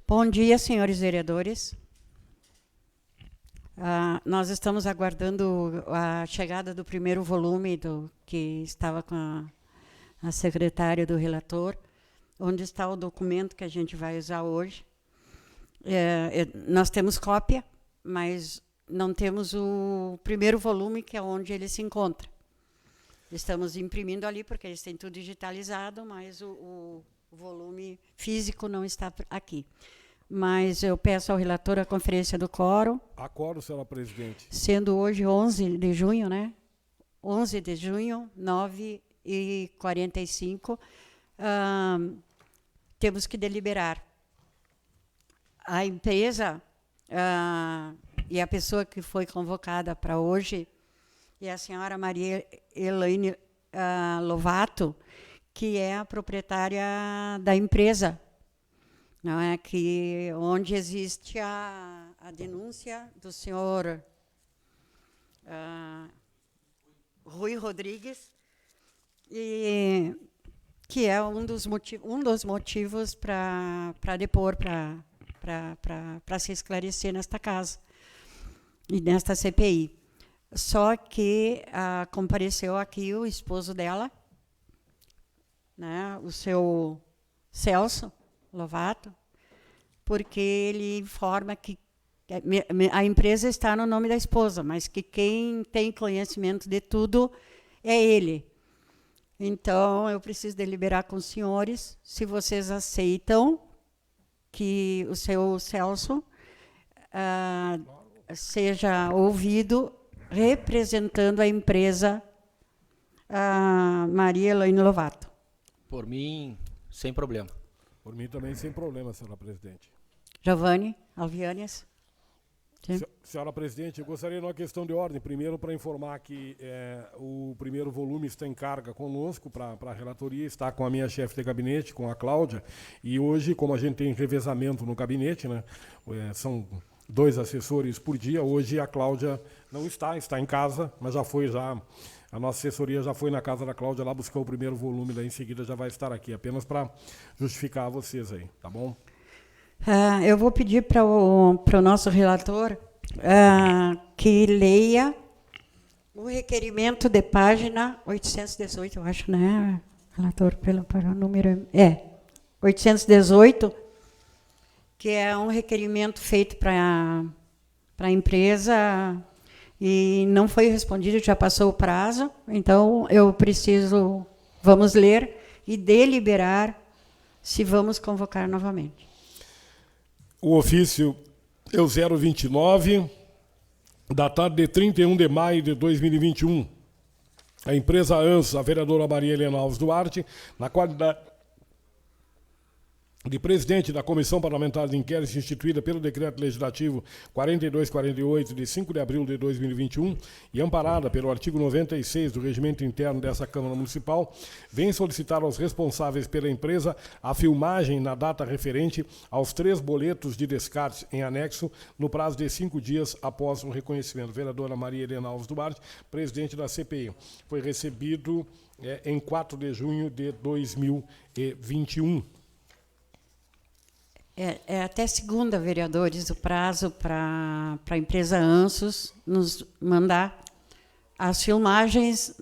Bom dia, senhores vereadores. Nós estamos aguardando a chegada do primeiro volume que estava com a secretária do relator, onde está o documento que a gente vai usar hoje. Nós temos cópia, mas não temos o primeiro volume, que é onde ele se encontra. Estamos imprimindo ali, porque eles têm tudo digitalizado, mas o volume físico não está aqui. Mas eu peço ao relator a conferência do quórum. A quórum, senhora presidente. Sendo hoje 11 de junho, né? 11 de junho, 9h45, temos que deliberar. A empresa e a pessoa que foi convocada para hoje é a senhora Maria Elaine Lovato, que é a proprietária da empresa, não é, que onde existe a denúncia do senhor Rui Rodrigues, e que é um dos motivos para depor, para se esclarecer nesta casa e nesta CPI. Só que compareceu aqui o esposo dela, né, o seu Celso Lovato, porque ele informa que a empresa está no nome da esposa, mas que quem tem conhecimento de tudo é ele. Então, eu preciso deliberar com os senhores se vocês aceitam que o seu Celso seja ouvido representando a empresa Maria Elaine Lovato. Por mim, sem problema. Por mim também sem problema, senhora presidente. Giovanni Alvianes. Senhora presidente, eu gostaria de uma questão de ordem. Primeiro, para informar que o primeiro volume está em carga conosco para a relatoria, está com a minha chefe de gabinete, com a Cláudia, e hoje, como a gente tem revezamento no gabinete, né, são 2 assessores por dia, hoje a Cláudia não está em casa, mas a nossa assessoria já foi na casa da Cláudia lá buscar o primeiro volume, daí em seguida já vai estar aqui, apenas para justificar a vocês aí, tá bom? Eu vou pedir para o nosso relator que leia o requerimento de página 818, eu acho, né, relator, para o número... 818, que é um requerimento feito para a empresa e não foi respondido, já passou o prazo, então vamos ler e deliberar se vamos convocar novamente. O ofício é o 029, datado de 31 de maio de 2021. A empresa ANS, a vereadora Maria Helena Alves Duarte, na qualidade de presidente da Comissão Parlamentar de Inquérito instituída pelo Decreto Legislativo 4248, de 5 de abril de 2021, e amparada pelo artigo 96 do Regimento Interno dessa Câmara Municipal, vem solicitar aos responsáveis pela empresa a filmagem na data referente aos 3 boletos de descarte em anexo, no prazo de 5 dias após o reconhecimento. Vereadora Maria Helena Alves Duarte, presidente da CPI. Foi recebido em 4 de junho de 2021. Até segunda, vereadores, o prazo para a empresa ANSUS nos mandar as filmagens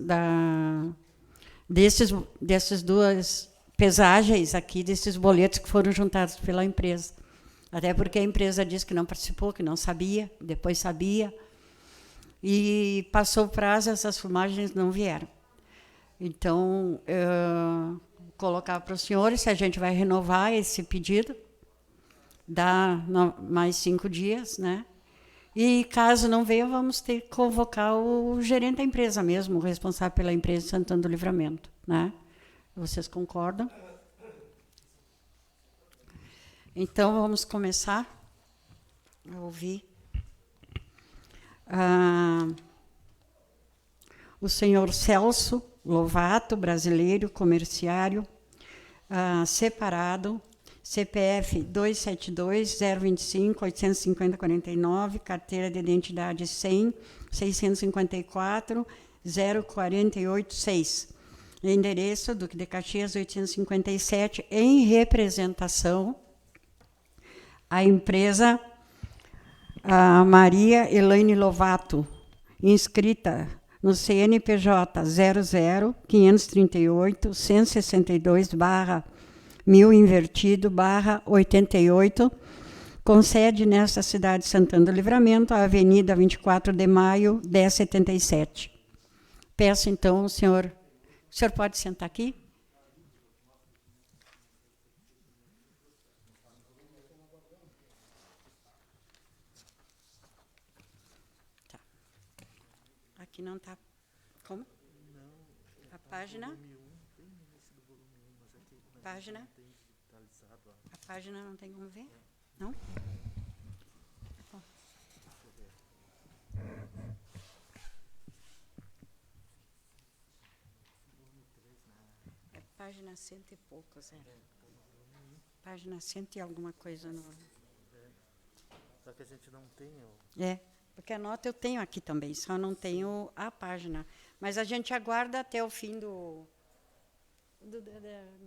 dessas 2 pesagens aqui, desses boletos que foram juntados pela empresa. Até porque a empresa disse que não participou, que não sabia, depois sabia. E passou o prazo, essas filmagens não vieram. Então, colocar para os senhores se a gente vai renovar esse pedido, dá mais 5 dias, né? E caso não venha, vamos ter que convocar o gerente da empresa mesmo, o responsável pela empresa Santana do Livramento, né? Vocês concordam? Então, vamos começar a ouvir o senhor Celso Lovato, brasileiro, comerciário, separado, CPF 272-025-850-49, carteira de identidade 100-654-048-6. Endereço Duque de Caxias 857, em representação a empresa a Maria Elaine Lovato, inscrita no CNPJ 00-162/1088, com sede nesta cidade de Santana do Livramento, a Avenida 24 de Maio, 1077. Peço, então, o senhor pode sentar aqui? Tá. Aqui não está. Como? A página? Página? A página não tem como ver? Não? É página 100 e poucos, é. Página 100 e alguma coisa. No... Só que a gente não tem... É, porque a nota eu tenho aqui também, só não tenho a página. Mas a gente aguarda até o fim do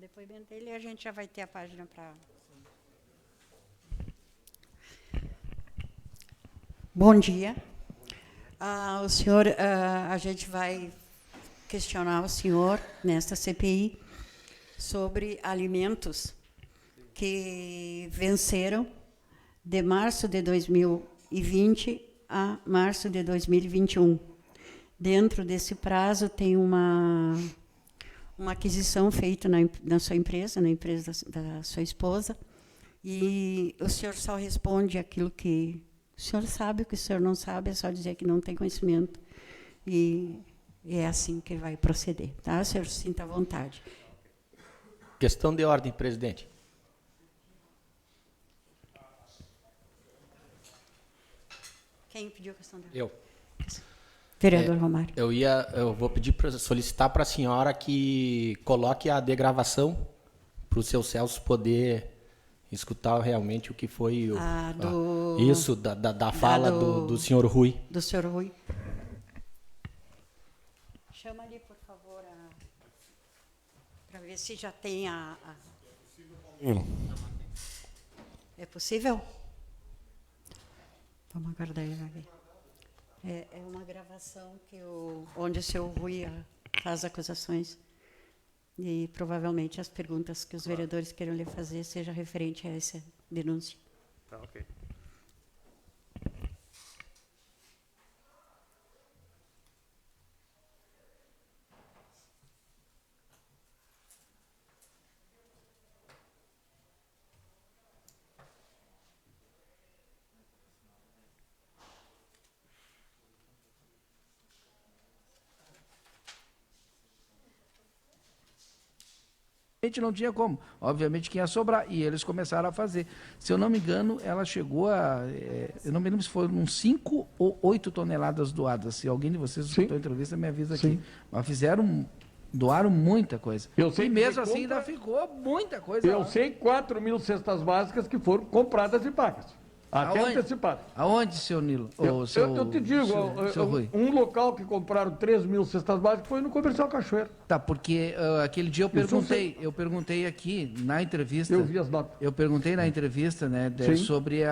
depoimento dele e a gente já vai ter a página para... Bom dia. O senhor, a gente vai questionar o senhor nesta CPI sobre alimentos que venceram de março de 2020 a março de 2021. Dentro desse prazo tem uma aquisição feita na sua empresa, na empresa da sua esposa, e o senhor só responde aquilo que o senhor sabe, o que o senhor não sabe, é só dizer que não tem conhecimento. E é assim que vai proceder. Tá? O senhor sinta à vontade. Questão de ordem, presidente. Quem pediu a questão de ordem? Eu. Vereador Romário. Eu vou pedir para solicitar para a senhora que coloque a degravação para o seu Celso poder escutar realmente o que foi isso da fala do senhor Rui. Do senhor Rui. Chama ali, por favor, para ver se já tem É possível? Vamos aguardar ele aqui. É uma gravação onde o senhor Rui faz acusações e provavelmente as perguntas que os vereadores queiram lhe fazer seja referente a essa denúncia. Tá, ok. Não tinha como, obviamente que ia sobrar, e eles começaram a fazer. Se eu não me engano, ela chegou a, eu não me lembro se foram 5 ou 8 toneladas doadas. Se alguém de vocês escutou a entrevista, me avisa aqui. Mas doaram muita coisa. E mesmo assim ainda ficou muita coisa. Eu sei 4.000 cestas básicas que foram compradas e pagas. Até antecipado. Aonde, seu Nilo? Eu te digo, um local que compraram 3.000 cestas básicas foi no Comercial Cachoeira. Tá, porque aquele dia eu perguntei aqui na entrevista. Eu vi as notas. Eu perguntei na entrevista, né, sobre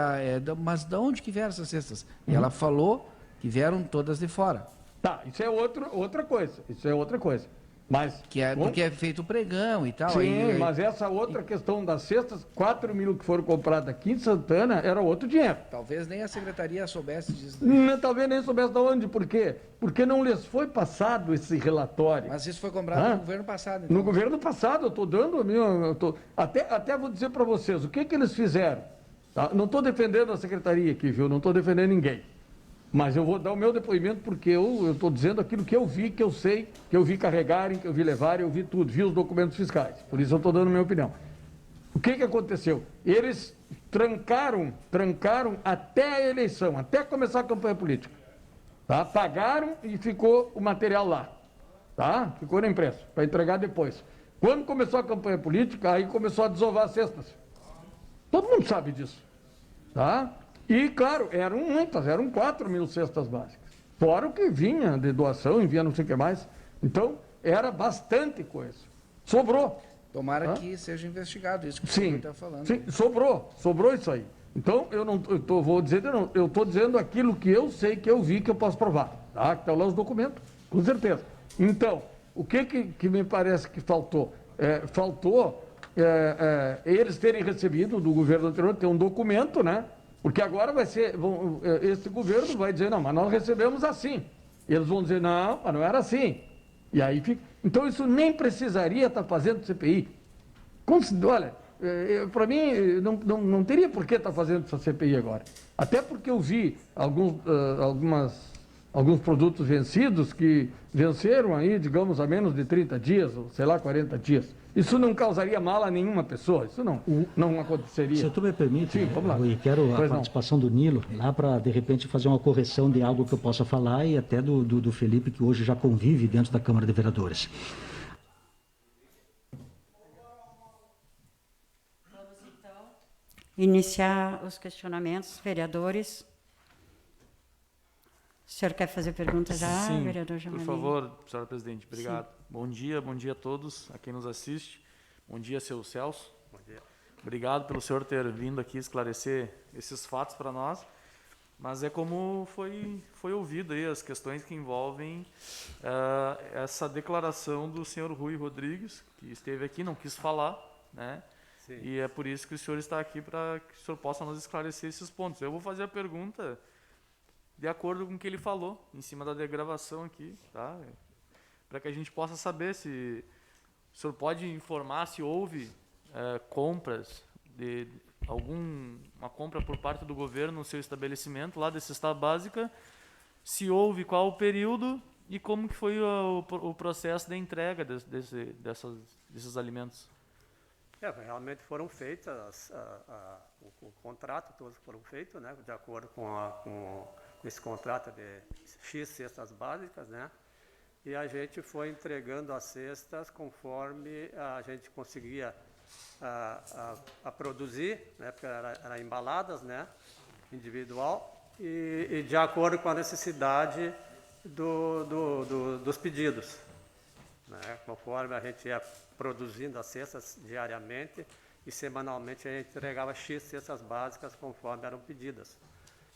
mas de onde que vieram essas cestas? E ela falou que vieram todas de fora. Tá, isso é outra coisa. Isso é outra coisa. Mas, porque é feito pregão e tal. Sim, mas essa outra questão das cestas, 4.000 que foram compradas aqui em Santana, era outro dinheiro. Talvez nem a secretaria soubesse disso. Talvez nem soubesse de onde. Por quê? Porque não lhes foi passado esse relatório. Mas isso foi comprado no governo passado. Então. No governo passado, eu estou dando... Até vou dizer para vocês, o que eles fizeram? Tá? Não estou defendendo a secretaria aqui, viu? Não estou defendendo ninguém. Mas eu vou dar o meu depoimento porque eu estou dizendo aquilo que eu vi, que eu sei, que eu vi carregarem, que eu vi levarem, eu vi tudo, vi os documentos fiscais. Por isso eu estou dando a minha opinião. O que aconteceu? Eles trancaram até a eleição, até começar a campanha política. Tá? Pagaram e ficou o material lá. Tá? Ficou na imprensa, para entregar depois. Quando começou a campanha política, aí começou a desovar as cestas. Todo mundo sabe disso. Tá? E, claro, eram muitas, eram 4.000 cestas básicas. Fora o que vinha de doação, vinha não sei o que mais. Então, era bastante coisa. Sobrou. Tomara que seja investigado isso que você está falando. Sim, sobrou isso aí. Então, vou dizer, eu estou dizendo aquilo que eu sei, que eu vi, que eu posso provar. Tá? Que estão lá os documentos, com certeza. Então, o que me parece que faltou? Faltou eles terem recebido do governo anterior, ter um documento, né? Porque agora vai ser, esse governo vai dizer, não, mas nós recebemos assim. E eles vão dizer, não, mas não era assim. E aí fica. Então, isso nem precisaria estar fazendo CPI. Olha, para mim, não teria por que estar fazendo essa CPI agora. Até porque eu vi alguns produtos vencidos que venceram aí, digamos, a menos de 30 dias, ou sei lá, 40 dias. Isso não causaria mal a nenhuma pessoa, isso não aconteceria. Se tu me permite, sim, vamos lá. Eu quero a participação do Nilo, lá para, de repente, fazer uma correção de algo que eu possa falar e até do Felipe, que hoje já convive dentro da Câmara de Vereadores. Vamos, então, iniciar os questionamentos, vereadores. O senhor quer fazer pergunta já, Sim, vereador Jamalim? por favor, senhora presidente. Obrigado. Sim. Bom dia a todos, a quem nos assiste. Bom dia, seu Celso. Bom dia. Obrigado pelo senhor ter vindo aqui esclarecer esses fatos para nós. Mas é como foi ouvido aí as questões que envolvem essa declaração do senhor Rui Rodrigues, que esteve aqui, não quis falar, né? Sim. E é por isso que o senhor está aqui, para que o senhor possa nos esclarecer esses pontos. Eu vou fazer a pergunta de acordo com o que ele falou, em cima da degravação aqui, tá? Para que a gente possa saber se o senhor pode informar se houve compras, uma compra por parte do governo no seu estabelecimento, lá da cesta básica, se houve, qual o período e como que foi o processo de entrega desses alimentos. Realmente foram feitas, o contrato todos foram feitos, né, de acordo com esse contrato de X cestas básicas, né? E a gente foi entregando as cestas conforme a gente conseguia a produzir, né? Porque eram embaladas, né? Individual, e de acordo com a necessidade dos pedidos, né? Conforme a gente ia produzindo as cestas diariamente e semanalmente a gente entregava X cestas básicas conforme eram pedidas.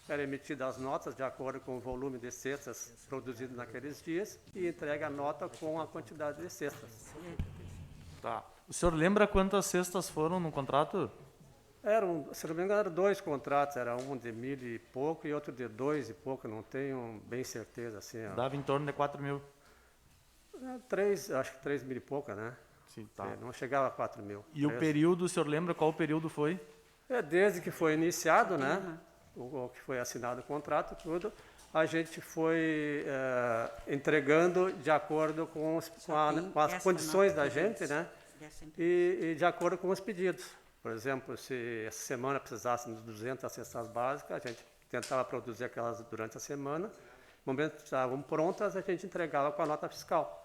Eram emitidas as notas de acordo com o volume de cestas produzidas naqueles dias e entrega a nota com a quantidade de cestas. Tá. O senhor lembra quantas cestas foram no contrato? Se não me engano, eram 2 contratos, era um de 1.000 e pouco e outro de 2 e pouco, não tenho bem certeza. Assim, dava em torno de 4.000. 3, acho que 3.000 e pouca, né? Sim, tá. Não chegava a 4.000. E o período, o senhor lembra qual período foi? Desde que foi iniciado, né? O que foi assinado o contrato, tudo, a gente foi entregando de acordo com as condições da gente, né? E de acordo com os pedidos. Por exemplo, se essa semana precisasse de 200 cestas básicas, a gente tentava produzir aquelas durante a semana. No momento que estavam prontas, a gente entregava com a nota fiscal.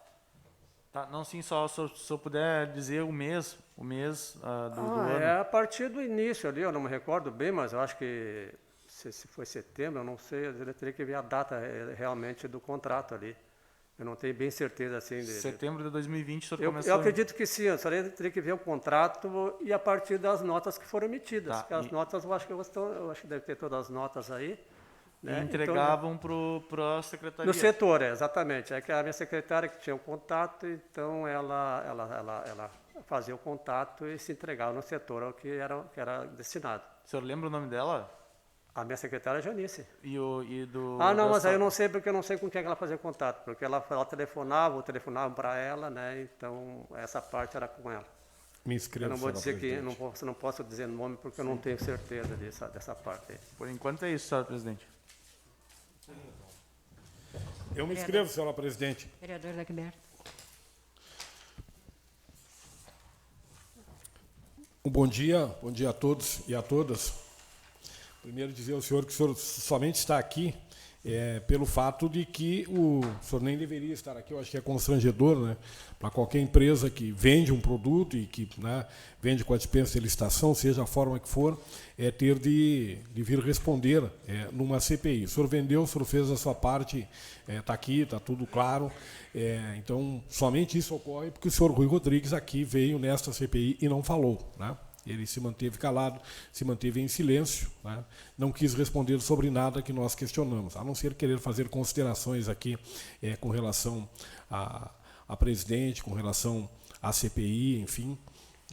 Tá, não, sim, só se o senhor puder dizer o mês do ano. A partir do início ali, eu não me recordo bem, mas eu acho que se foi setembro, eu não sei, eu teria que ver a data realmente do contrato ali. Eu não tenho bem certeza assim. Setembro de 2020 o senhor começou? Eu acredito que sim, eu só teria que ver o contrato e a partir das notas que foram emitidas. Tá, as notas, eu acho que deve ter todas as notas aí. Né? E entregavam para a secretaria. No setor, exatamente. É que a minha secretária que tinha o contato, então ela fazia o contato e se entregava no setor ao que era destinado. O senhor lembra o nome dela? A minha secretária é Janice. Não, mas aí eu não sei, porque eu não sei com quem ela fazia contato, porque ela telefonava, ou telefonavam para ela, né? Então essa parte era com ela. Me inscreva. Eu não vou dizer que não posso dizer nome, porque eu não tenho certeza dessa parte aí. Por enquanto é isso, senhor presidente. Eu me inscrevo, senhora presidente. Vereador Dagberto. Bom dia a todos e a todas. Primeiro dizer ao senhor que o senhor somente está aqui pelo fato de que o senhor nem deveria estar aqui. Eu acho que é constrangedor, né, para qualquer empresa que vende um produto e que, né, vende com a dispensa de licitação, seja a forma que for, ter de vir responder numa CPI. O senhor vendeu, o senhor fez a sua parte, está aqui, está tudo claro. Então, somente isso ocorre porque o senhor Rui Rodrigues aqui veio nesta CPI e não falou, né? Ele se manteve calado, se manteve em silêncio, né? Não quis responder sobre nada que nós questionamos, a não ser querer fazer considerações aqui com relação a presidente, com relação à CPI, enfim,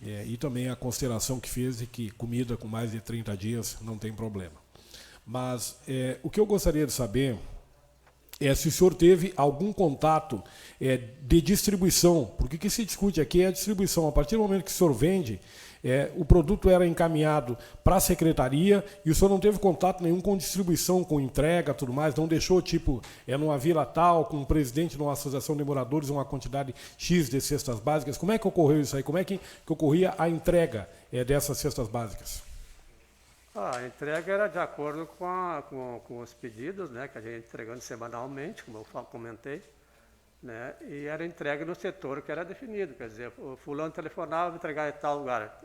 e também a consideração que fez de que comida com mais de 30 dias não tem problema. Mas o que eu gostaria de saber se o senhor teve algum contato de distribuição, porque o que se discute aqui é a distribuição. A partir do momento que o senhor vende, o produto era encaminhado para a secretaria e o senhor não teve contato nenhum com distribuição, com entrega, tudo mais, não deixou, tipo, numa vila tal, com um presidente de uma associação de moradores, uma quantidade X de cestas básicas. Como é que ocorreu isso aí? Como é que ocorria a entrega dessas cestas básicas? A entrega era de acordo com os pedidos, né, que a gente ia entregando semanalmente, como eu comentei, né, e era entregue no setor que era definido, quer dizer, o fulano telefonava, entregar em tal lugar.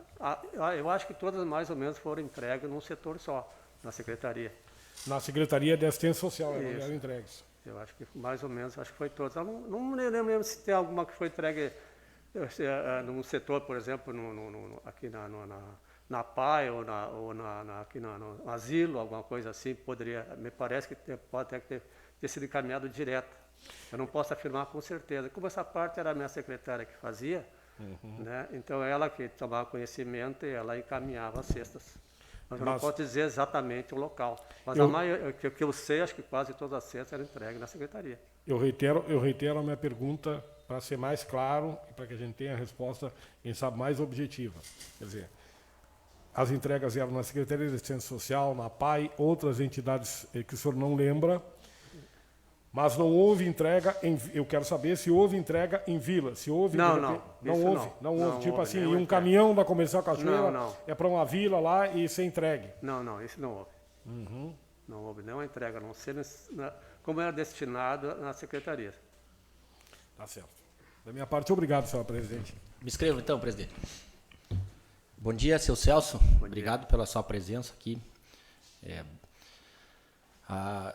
Eu acho que todas mais ou menos foram entregues num setor só, na secretaria. Na Secretaria de Assistência Social eram entregues. Eu acho que mais ou menos, acho que foi todas. Eu não me lembro se tem alguma que foi entregue num setor, por exemplo, aqui na PAI ou aqui no asilo, alguma coisa assim, me parece que pode até ter sido encaminhado direto. Eu não posso afirmar com certeza. Como essa parte era a minha secretária que fazia, né, então ela que tomava conhecimento e ela encaminhava as cestas. Mas eu não posso dizer exatamente o local. Mas o que eu sei, acho que quase todas as cestas eram entregues na secretaria. Eu reitero a minha pergunta para ser mais claro e para que a gente tenha a resposta, quem sabe, mais objetiva. Quer dizer, as entregas eram na Secretaria de Assistência Social, na PAI, outras entidades que o senhor não lembra, mas não houve entrega eu quero saber se houve entrega em vila. Se houve não houve. Tipo assim, um caminhão da Comercial Cachoeira para uma vila lá e ser entregue. Não, isso não houve. Não houve nenhuma entrega, não sei como era destinado na secretaria. Tá certo. Da minha parte, obrigado, senhor presidente. Me inscrevo então, presidente. Bom dia, seu Celso. Obrigado pela sua presença aqui.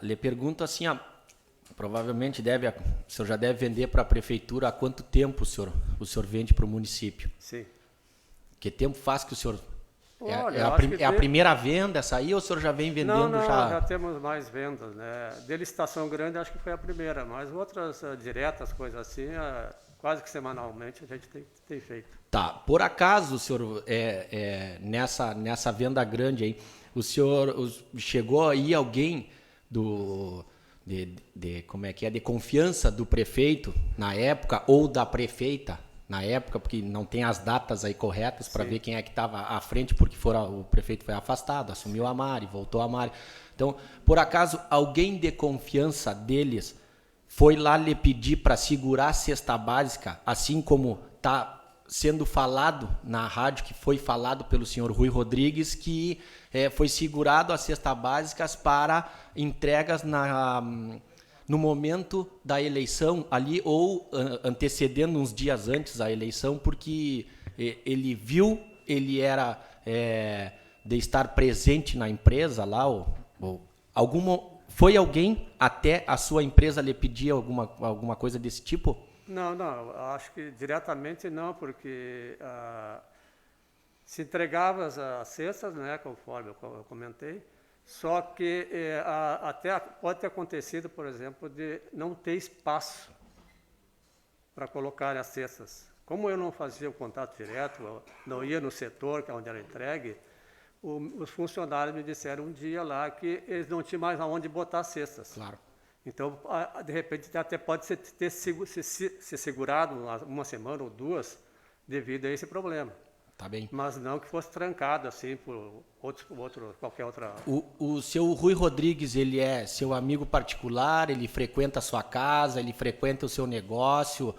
Lhe pergunto assim, provavelmente o senhor já deve vender para a prefeitura há quanto tempo o senhor vende para o município? Sim. Que tempo faz que o senhor... Olha, a primeira venda essa aí ou o senhor já vem vendendo? Não, já temos mais vendas, né? De licitação grande acho que foi a primeira, mas outras diretas, coisas assim, quase que semanalmente a gente tem feito. Tá, por acaso, senhor, nessa venda grande aí, o senhor chegou aí alguém de confiança do prefeito na época ou da prefeita na época, porque não tem as datas aí corretas para ver quem é que estava à frente, porque o prefeito foi afastado, assumiu a Mari, voltou a Mari. Então, por acaso, alguém de confiança deles foi lá lhe pedir para segurar a cesta básica, assim como está sendo falado na rádio, que foi falado pelo senhor Rui Rodrigues, que foi segurado as cestas básicas para entregas no momento da eleição ali, ou antecedendo uns dias antes da eleição, porque ele viu, ele era de estar presente na empresa lá, foi alguém até a sua empresa lhe pedir alguma coisa desse tipo? Não, acho que diretamente não, porque se entregava as cestas, né, conforme eu comentei, só que até pode ter acontecido, por exemplo, de não ter espaço para colocar as cestas. Como eu não fazia o contato direto, eu não ia no setor, que é onde era entregue, os funcionários me disseram um dia lá que eles não tinham mais aonde botar as cestas. Claro. Então, de repente, até pode ter se segurado uma semana ou duas devido a esse problema. Tá bem. Mas não que fosse trancado assim por qualquer outra... O seu Rui Rodrigues, ele é seu amigo particular, ele frequenta a sua casa, ele frequenta o seu negócio,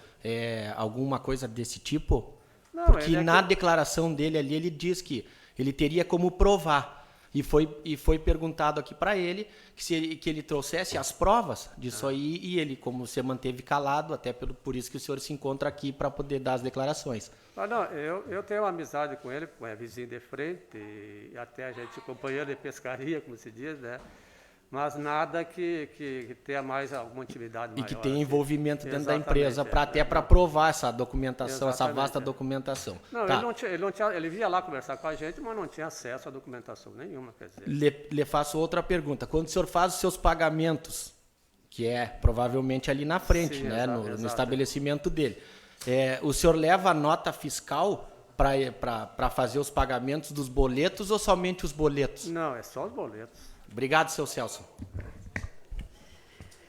alguma coisa desse tipo? Não, porque na declaração dele ali, ele diz que ele teria como provar. E foi perguntado aqui para ele que ele trouxesse as provas disso aí, e ele, como se manteve calado, até por isso que o senhor se encontra aqui para poder dar as declarações. Não, eu tenho uma amizade com ele, é vizinho de frente, e até a gente companheiro de pescaria, como se diz, né? mas nada que tenha mais alguma atividade maior. E que tenha assim. envolvimento dentro da Exatamente, empresa, até para provar essa documentação, essa Exatamente, vasta documentação. Não, Tá. ele vinha lá conversar com a gente, mas não tinha acesso à documentação nenhuma, quer dizer. Lhe faço outra pergunta. Quando o senhor faz os seus pagamentos, que é provavelmente ali na frente, Sim, né, no exato. estabelecimento dele, o senhor leva a nota fiscal para fazer os pagamentos dos boletos ou somente os boletos? Não, é só os boletos. Obrigado, seu Celso.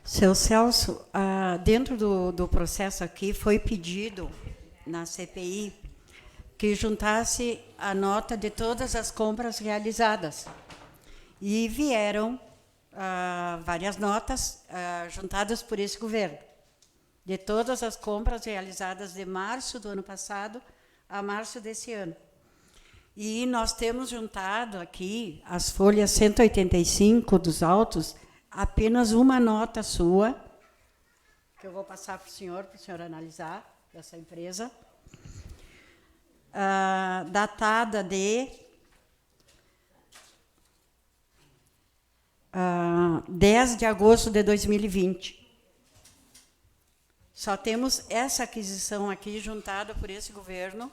Seu Celso, dentro do processo aqui foi pedido na CPI que juntasse a nota de todas as compras realizadas. E vieram várias notas juntadas por esse governo, de todas as compras realizadas de março do ano passado a março desse ano. E nós temos juntado aqui as folhas 185 dos autos, apenas uma nota sua, que eu vou passar para o senhor analisar, dessa empresa, datada de 10 de agosto de 2020. Só temos essa aquisição aqui juntada por esse governo.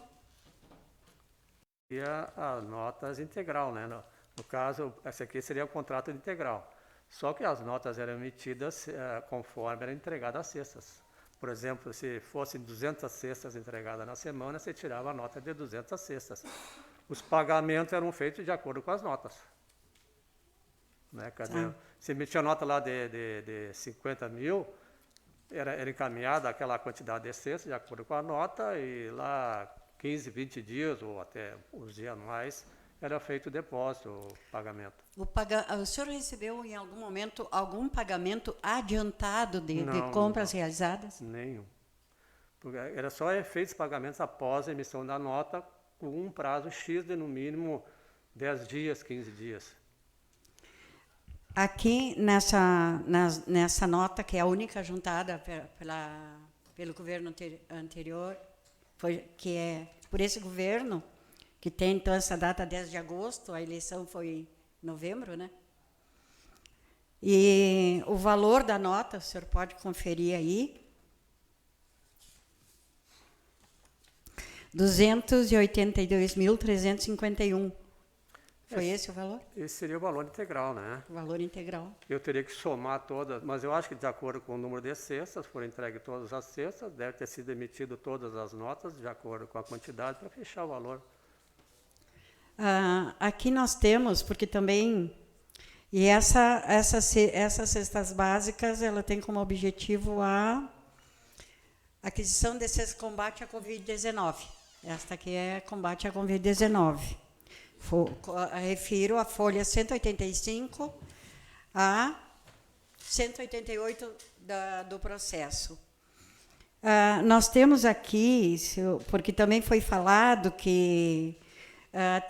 E as notas integral, né? No caso, essa aqui seria o contrato integral. Só que as notas eram emitidas conforme eram entregadas as cestas. Por exemplo, se fossem 200 cestas entregadas na semana, você tirava a nota de 200 cestas. Os pagamentos eram feitos de acordo com as notas. Né? Quer dizer, se emitia a nota lá de 50 mil, era encaminhada aquela quantidade de cestas de acordo com a nota, e lá 15, 20 dias, ou até uns dias mais, era feito o depósito, o pagamento. O senhor recebeu em algum momento algum pagamento adiantado de compras realizadas? Nenhum. Porque era só efeitos pagamentos após a emissão da nota, com um prazo X de no mínimo 10 dias, 15 dias. Aqui nessa nota, que é a única juntada pelo governo anterior, que é por esse governo, que tem então essa data 10 de agosto, a eleição foi em novembro, né? E o valor da nota, o senhor pode conferir aí, 282.351. Foi esse o valor? Esse seria o valor integral, né? O valor integral. Eu teria que somar todas, mas eu acho que de acordo com o número de cestas, foram entregues todas as cestas, deve ter sido emitido todas as notas, de acordo com a quantidade, para fechar o valor. Aqui nós temos, porque também... E essas cestas básicas, ela tem como objetivo a aquisição desses combate à Covid-19. Esta aqui é combate à Covid-19. Refiro a folha 185 a 188 do processo. Nós temos aqui, porque também foi falado que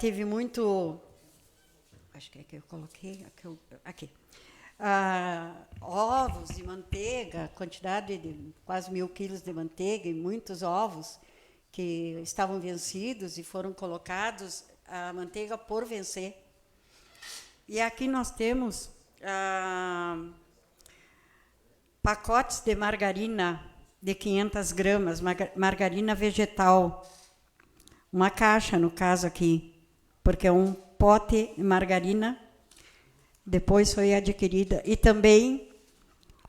teve muito... Acho que é que eu coloquei... Aqui. Ovos e manteiga, quantidade de quase 1.000 quilos de manteiga e muitos ovos que estavam vencidos e foram colocados a manteiga por vencer. E aqui nós temos pacotes de margarina de 500 gramas, margarina vegetal. Uma caixa, no caso aqui, porque é um pote de margarina, depois foi adquirida. E também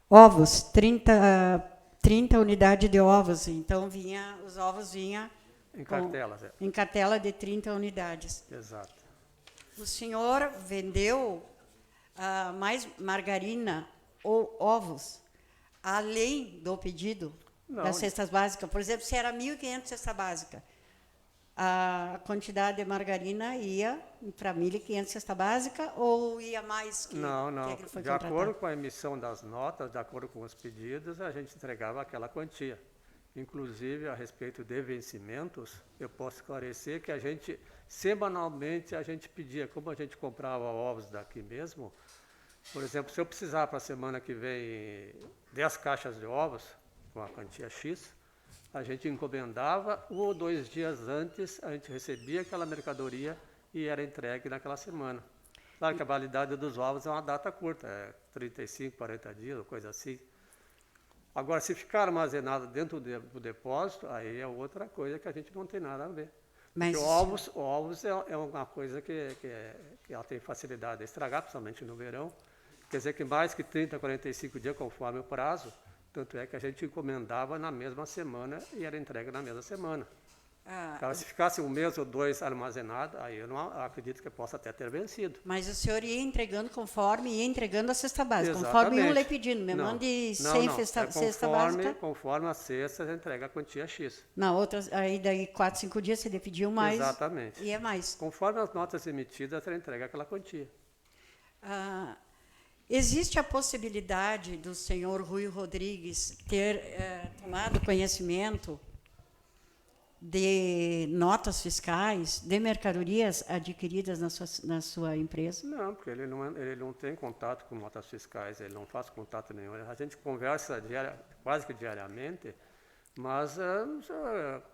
ovos, 30 unidades de ovos. Então, os ovos vinham em cartelas. Em cartela de 30 unidades. Exato. O senhor vendeu mais margarina ou ovos, além do pedido das cestas básicas? Por exemplo, se era 1.500 cesta básica, a quantidade de margarina ia para 1.500 cesta básica ou ia mais que... Não. Que foi de acordo com a emissão das notas, de acordo com os pedidos, a gente entregava aquela quantia. Inclusive, a respeito de vencimentos, eu posso esclarecer que semanalmente, a gente pedia, como a gente comprava ovos daqui mesmo, por exemplo, se eu precisar para a semana que vem 10 caixas de ovos, com a quantia X, a gente encomendava, 1 ou 2 dias antes, a gente recebia aquela mercadoria e era entregue naquela semana. Claro que a validade dos ovos é uma data curta, é 35, 40 dias, ou coisa assim. Agora, se ficar armazenado dentro do depósito, aí é outra coisa que a gente não tem nada a ver. Mas Porque ovos é uma coisa que ela tem facilidade de estragar, principalmente no verão. Quer dizer que mais que 30, 45 dias, conforme o prazo, tanto é que a gente encomendava na mesma semana e era entregue na mesma semana. Então, se ficasse um mês ou dois armazenado, aí eu não acredito que possa até ter vencido. Mas o senhor ia entregando conforme ia entregando a cesta básica, Exatamente. conforme iam lhe pedindo, me mande 100 cesta básica. Conforme a cesta, você entrega a quantia X. Na outra, aí daí 4, 5 dias você pediu mais. Exatamente. E é mais. Conforme as notas emitidas, você entrega aquela quantia. Existe a possibilidade do senhor Rui Rodrigues ter tomado conhecimento de notas fiscais, de mercadorias adquiridas na sua empresa? Não, porque ele não tem contato com notas fiscais, ele não faz contato nenhum. A gente conversa quase que diariamente, mas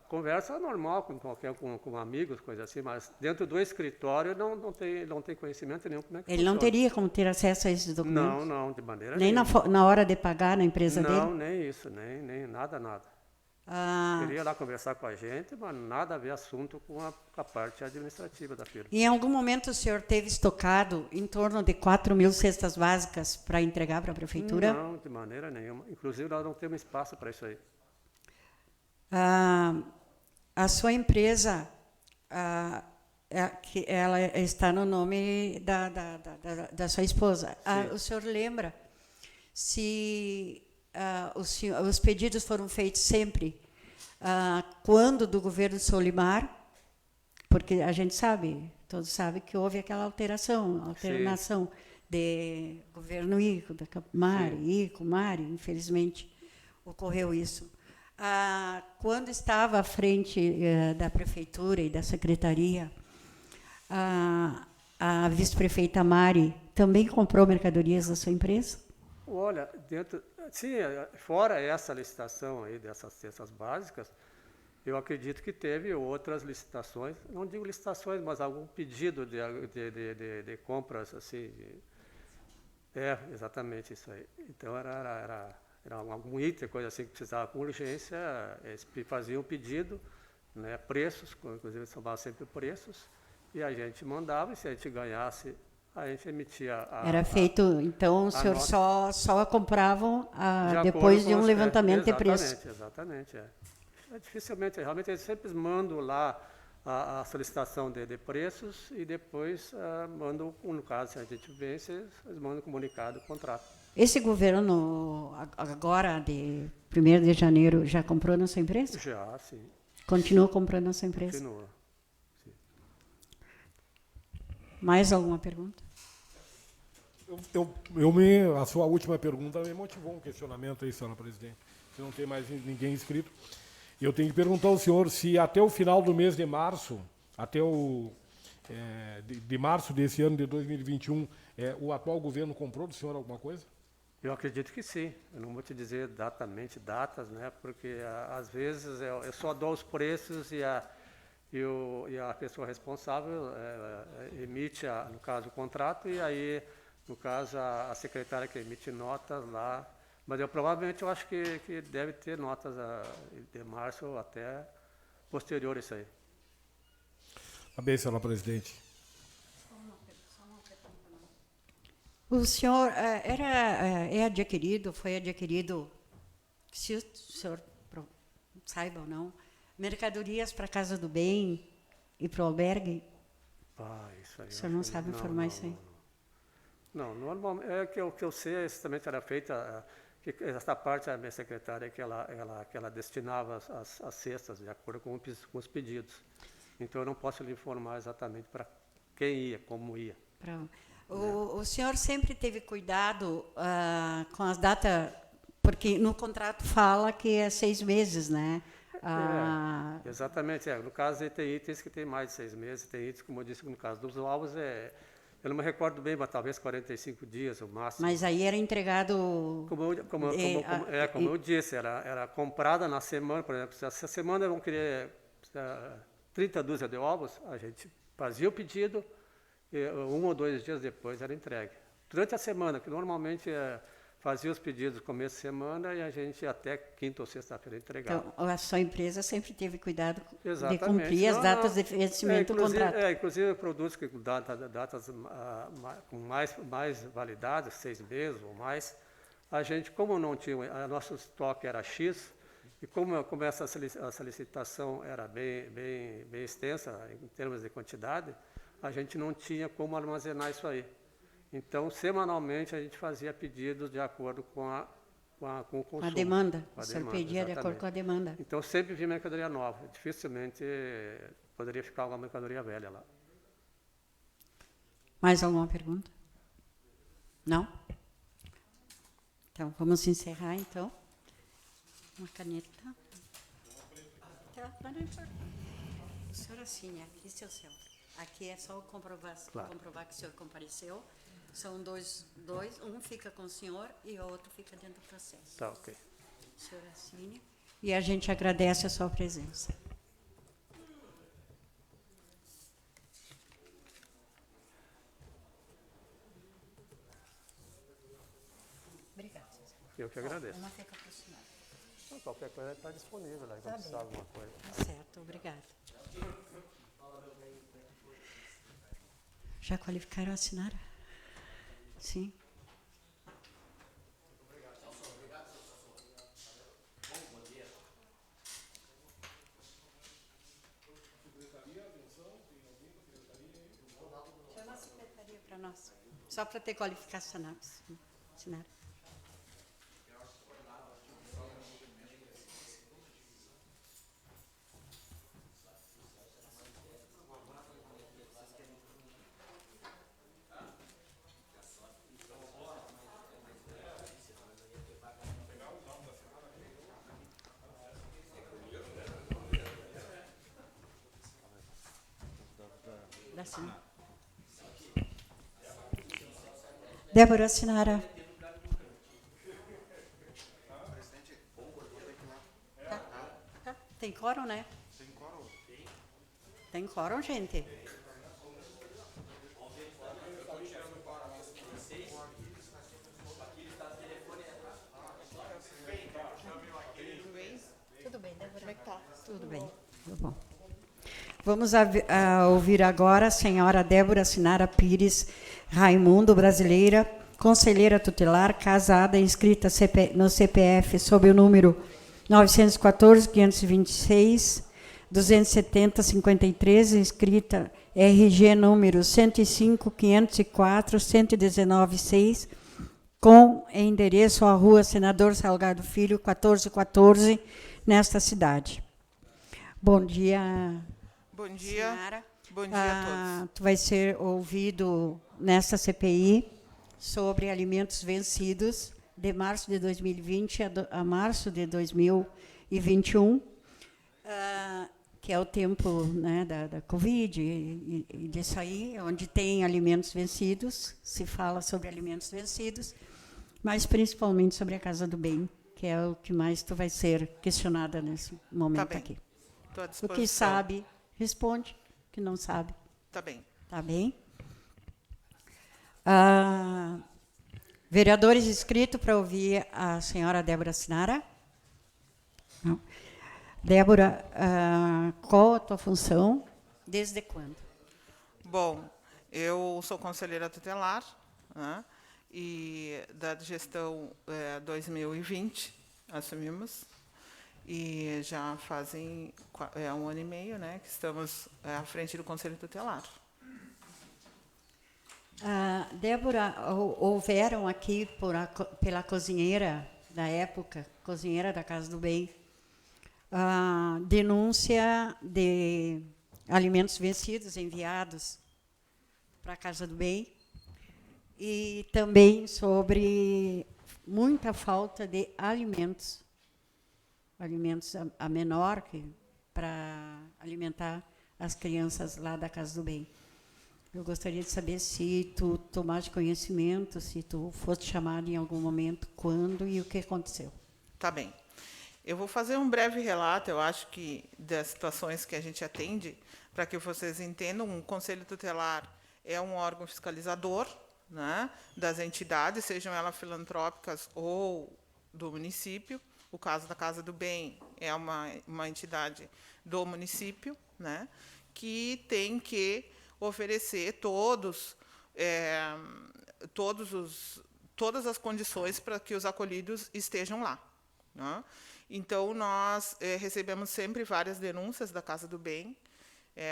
conversa normal com amigos, coisa assim, mas dentro do escritório não tem conhecimento nenhum como é que Ele não funciona. teria como ter acesso a esses documentos? Não, de maneira nem nenhuma. na hora de pagar na empresa dele? Não, nem isso, nem nada. Queria lá conversar com a gente, mas nada a ver assunto com a parte administrativa da firma. Em algum momento o senhor teve estocado em torno de 4.000 cestas básicas para entregar para a prefeitura? Não, de maneira nenhuma. Inclusive, nós não temos espaço para isso aí. A sua empresa, ela está no nome da sua esposa. O senhor lembra se os pedidos foram feitos sempre quando do governo Solimar? Porque a gente sabe, todos sabem que houve aquela alternação de governo Ico, da Mari, infelizmente ocorreu isso. Quando estava à frente da prefeitura e da secretaria, a vice-prefeita Mari também comprou mercadorias da sua empresa? Olha, fora essa licitação aí dessas cestas básicas, eu acredito que teve outras licitações, não digo licitações, mas algum pedido de compras assim. Exatamente isso aí. Então era algum item, coisa assim que precisava com urgência, eles faziam um pedido, né, preços, inclusive eles somavam sempre preços, e a gente mandava, e se a gente ganhasse, a gente emitia Era feito, então o senhor só compravam depois de um levantamento de preço. Exatamente. Dificilmente, realmente eles sempre mandam lá a solicitação de preços e depois mandam, no caso, se a gente vence, eles mandam comunicado, contrato. Esse governo, agora, de 1º de janeiro, já comprou na sua empresa? Já, sim. Continua comprando na sua empresa? Continua. Sim. Mais alguma pergunta? A sua última pergunta me motivou um questionamento aí, senhora presidente. Se não tem mais ninguém inscrito. Eu tenho que perguntar ao senhor se até o final do mês de março, de março desse ano de 2021, o atual governo comprou do senhor alguma coisa? Eu acredito que sim. Eu não vou te dizer exatamente datas, né? Porque às vezes eu só dou os preços e a pessoa responsável emite, no caso, o contrato, e aí, no caso, a secretária que emite notas lá. Mas provavelmente eu acho que deve ter notas de março até posterior a isso aí. Tá bem, senhora presidente. O senhor foi adquirido, se o senhor saiba ou não, mercadorias para a Casa do Bem e para o albergue? Isso aí. O senhor não sabe informar isso aí? Não, normalmente, o que eu sei, exatamente era feita, que essa parte, a minha secretária, que ela destinava as cestas de acordo com os pedidos. Então, eu não posso lhe informar exatamente para quem ia, como ia. O senhor sempre teve cuidado com as datas, porque no contrato fala que é 6 meses, né? Exatamente. No caso, tem itens que tem mais de 6 meses, tem itens, como eu disse, no caso dos ovos, eu não me recordo bem, mas talvez 45 dias, o máximo. Mas aí era entregado... Como eu disse, era comprada na semana, por exemplo, se essa semana vão querer 30 dúzias de ovos, a gente fazia o pedido e 1 ou 2 dias depois era entregue. Durante a semana, que normalmente fazia os pedidos no começo de semana e a gente até quinta ou sexta-feira entregava. Então, a sua empresa sempre teve cuidado Exatamente. de cumprir as datas de vencimento do contrato. Inclusive produtos que com datas com mais validades, 6 meses ou mais, a gente, como não tinha, nosso estoque era X, e como essa solicitação era bem extensa em termos de quantidade, a gente não tinha como armazenar isso aí. Então, semanalmente, a gente fazia pedidos de acordo com o consumo. A demanda. Com a O senhor demanda, pedia de exatamente. acordo com a demanda. Então, sempre vinha mercadoria nova. Dificilmente poderia ficar uma mercadoria velha lá. Mais alguma pergunta? Não? Então, vamos encerrar, então. Uma caneta. O senhor assine aqui, seu Celso. Aqui é só comprovar que o senhor compareceu. São dois, um fica com o senhor e o outro fica dentro do processo. Tá, ok. O senhor assine. E a gente agradece a sua presença. Obrigada. Eu que agradeço. Uma fica para o senhor. Então, qualquer coisa está disponível, né? Quando precisar de alguma coisa. Tá certo, obrigada. Já qualificaram a assinar? Sim. Chama a secretaria para nós. Só para ter qualificação. Assinar. Débora Sinara. Tá. Tem quórum, né? Tem quórum, gente. Tudo bem, Débora? Como é que tá? Tudo bem. Tudo bom. Vamos ouvir agora a senhora Débora Sinara Pires Raimundo, brasileira, conselheira tutelar, casada, inscrita no CPF sob o número 914-526-270-53, inscrita RG número 105-504-119-6, com endereço à Rua Senador Salgado Filho, 1414, nesta cidade. Bom dia. Bom dia. Senhora. Bom dia a todos. Tu vai ser ouvido nesta CPI sobre alimentos vencidos de março de 2020 a março de 2021, que é o tempo, né, da Covid e disso aí, onde tem alimentos vencidos, se fala sobre alimentos vencidos, mas principalmente sobre a Casa do Bem, que é o que mais tu vai ser questionada nesse momento aqui. Estou à O disposição. que sabe, responde. O que não sabe. Tá bem. Tá bem? Vereadores inscritos para ouvir a senhora Débora Sinara? Não. Débora, qual a tua função? Desde quando? Bom, eu sou conselheira tutelar, né, e da gestão 2020 assumimos, e já fazem 1 ano e meio, né, que estamos à frente do Conselho Tutelar. Débora, houveram aqui pela cozinheira da época, cozinheira da Casa do Bem, denúncia de alimentos vencidos enviados para a Casa do Bem e também sobre muita falta de alimentos a menor para alimentar as crianças lá da Casa do Bem. Eu gostaria de saber se tu tomaste conhecimento, se tu foste chamado em algum momento, quando e o que aconteceu. Tá bem. Eu vou fazer um breve relato, eu acho que das situações que a gente atende, para que vocês entendam. Um conselho tutelar é um órgão fiscalizador, né, das entidades, sejam elas filantrópicas ou do município. O caso da Casa do Bem é uma entidade do município, né, que tem que oferecer todas as condições para que os acolhidos estejam lá, né? Então, nós recebemos sempre várias denúncias da Casa do Bem.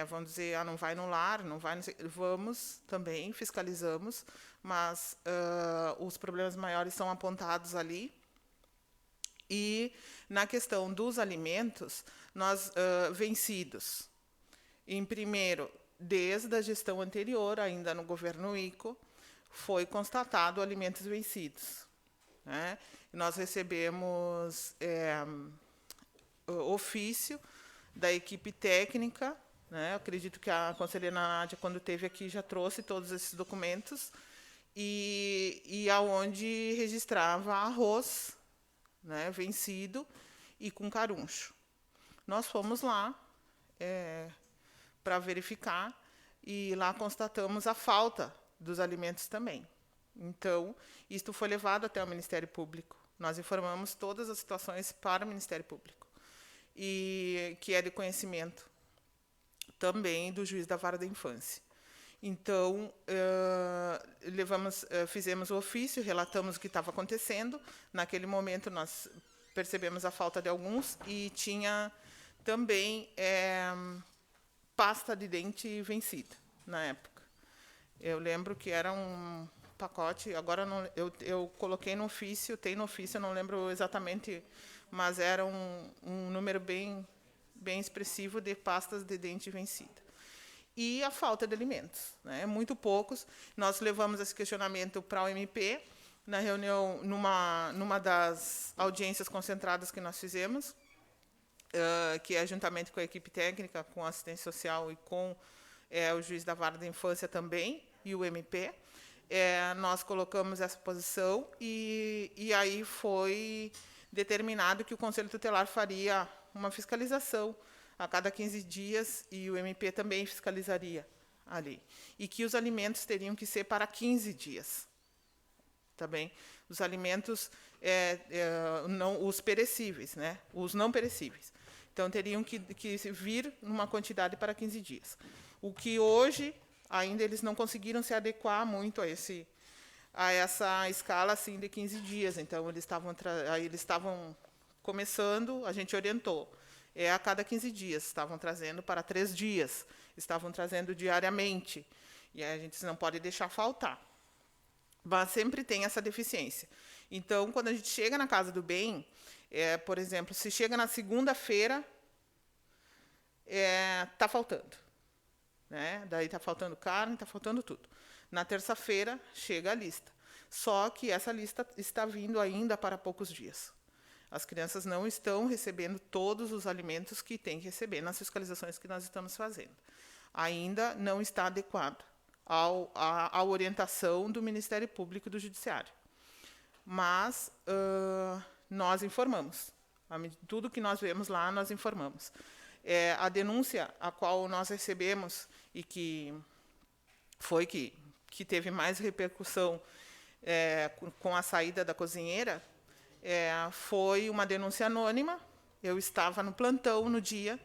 Vamos dizer, não vai no lar, não vai... Vamos também, fiscalizamos, mas os problemas maiores são apontados ali. E, na questão dos alimentos, nós vencidos, em primeiro, desde a gestão anterior, ainda no governo ICO, foi constatado alimentos vencidos, né? Nós recebemos ofício da equipe técnica, né? Acredito que a conselheira Nádia, quando esteve aqui, já trouxe todos esses documentos, e aonde registrava arroz, né, vencido e com caruncho. Nós fomos lá para verificar, e lá constatamos a falta dos alimentos também. Então, isto foi levado até o Ministério Público. Nós informamos todas as situações para o Ministério Público, e que é de conhecimento também do juiz da vara da infância. Então, fizemos o ofício, relatamos o que estava acontecendo. Naquele momento, nós percebemos a falta de alguns, e tinha também pasta de dente vencida, na época. Eu lembro que era um pacote, agora não, eu coloquei no ofício, tem no ofício, eu não lembro exatamente, mas era um número bem expressivo de pastas de dente vencida. E a falta de alimentos, né? Muito poucos. Nós levamos esse questionamento para o MP, na reunião, numa das audiências concentradas que nós fizemos, que é juntamente com a equipe técnica, com a assistência social e com o juiz da vara da infância também, e o MP. Nós colocamos essa posição, e aí foi determinado que o Conselho Tutelar faria uma fiscalização a cada 15 dias, e o MP também fiscalizaria ali. E que os alimentos teriam que ser para 15 dias. Tá bem? Os alimentos, os perecíveis, né? Os não perecíveis. Então, teriam que vir numa quantidade para 15 dias. O que hoje, ainda eles não conseguiram se adequar muito a essa escala assim, de 15 dias. Então, eles estavam começando, a gente orientou. A cada 15 dias, estavam trazendo para 3 dias, estavam trazendo diariamente, e a gente não pode deixar faltar. Mas sempre tem essa deficiência. Então, quando a gente chega na Casa do Bem, por exemplo, se chega na segunda-feira, está faltando, né? Daí está faltando carne, está faltando tudo. Na terça-feira, chega a lista. Só que essa lista está vindo ainda para poucos dias. As crianças não estão recebendo todos os alimentos que têm que receber nas fiscalizações que nós estamos fazendo. Ainda não está adequado à orientação do Ministério Público e do Judiciário. Mas nós informamos. Tudo que nós vemos lá, nós informamos. A denúncia a qual nós recebemos, e que foi que teve mais repercussão com a saída da cozinheira, foi uma denúncia anônima. Eu estava no plantão no dia,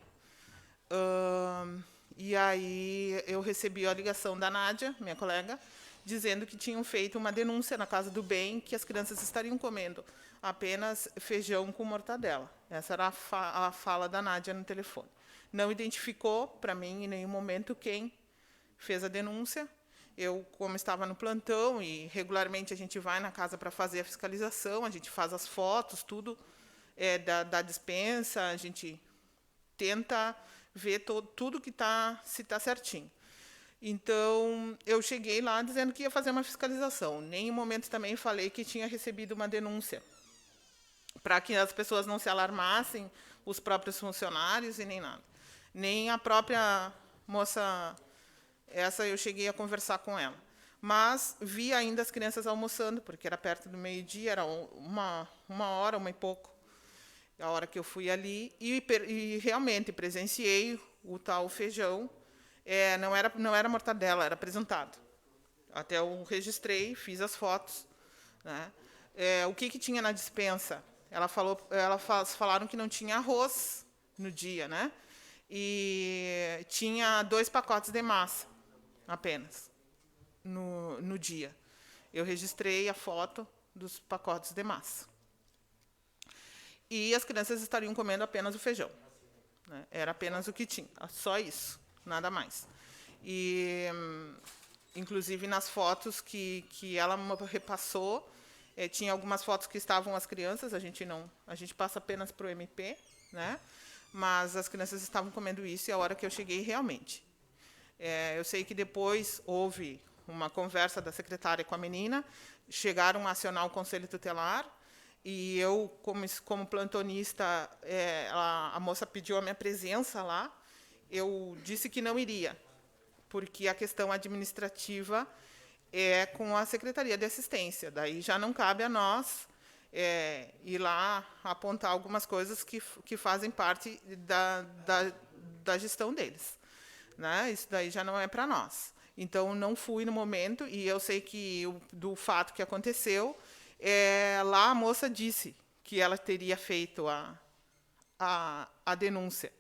e aí eu recebi a ligação da Nádia, minha colega, dizendo que tinham feito uma denúncia na Casa do Bem, que as crianças estariam comendo apenas feijão com mortadela. Essa era a fala da Nádia no telefone. Não identificou, para mim, em nenhum momento, quem fez a denúncia. Eu, como estava no plantão, e regularmente a gente vai na casa para fazer a fiscalização, a gente faz as fotos, tudo da despensa, a gente tenta ver tudo que se está certinho. Então, eu cheguei lá dizendo que ia fazer uma fiscalização. Em nenhum momento também falei que tinha recebido uma denúncia, para que as pessoas não se alarmassem, os próprios funcionários e nem nada. Nem a própria moça... Essa eu cheguei a conversar com ela. Mas vi ainda as crianças almoçando, porque era perto do meio-dia, era uma hora, uma e pouco, a hora que eu fui ali, e realmente presenciei o tal feijão Não era mortadela, era apresentado. Até eu registrei, fiz as fotos, né? O que tinha na despensa? Falaram que não tinha arroz no dia, né? E tinha 2 pacotes de massa, apenas, no dia. Eu registrei a foto dos pacotes de massa. E as crianças estariam comendo apenas o feijão, né? Era apenas o que tinha, só isso, nada mais. E, inclusive, nas fotos que ela repassou, tinha algumas fotos que estavam as crianças, a gente passa apenas para o MP, né? Mas as crianças estavam comendo isso e a hora que eu cheguei, realmente. Eu sei que depois houve uma conversa da secretária com a menina, chegaram a acionar o Conselho Tutelar, e eu, como plantonista, a moça pediu a minha presença lá, eu disse que não iria, porque a questão administrativa é com a Secretaria de Assistência. Daí já não cabe a nós ir lá apontar algumas coisas que fazem parte da gestão deles, né? Isso daí já não é para nós. Então, não fui no momento, e eu sei que do fato que aconteceu, lá a moça disse que ela teria feito a denúncia.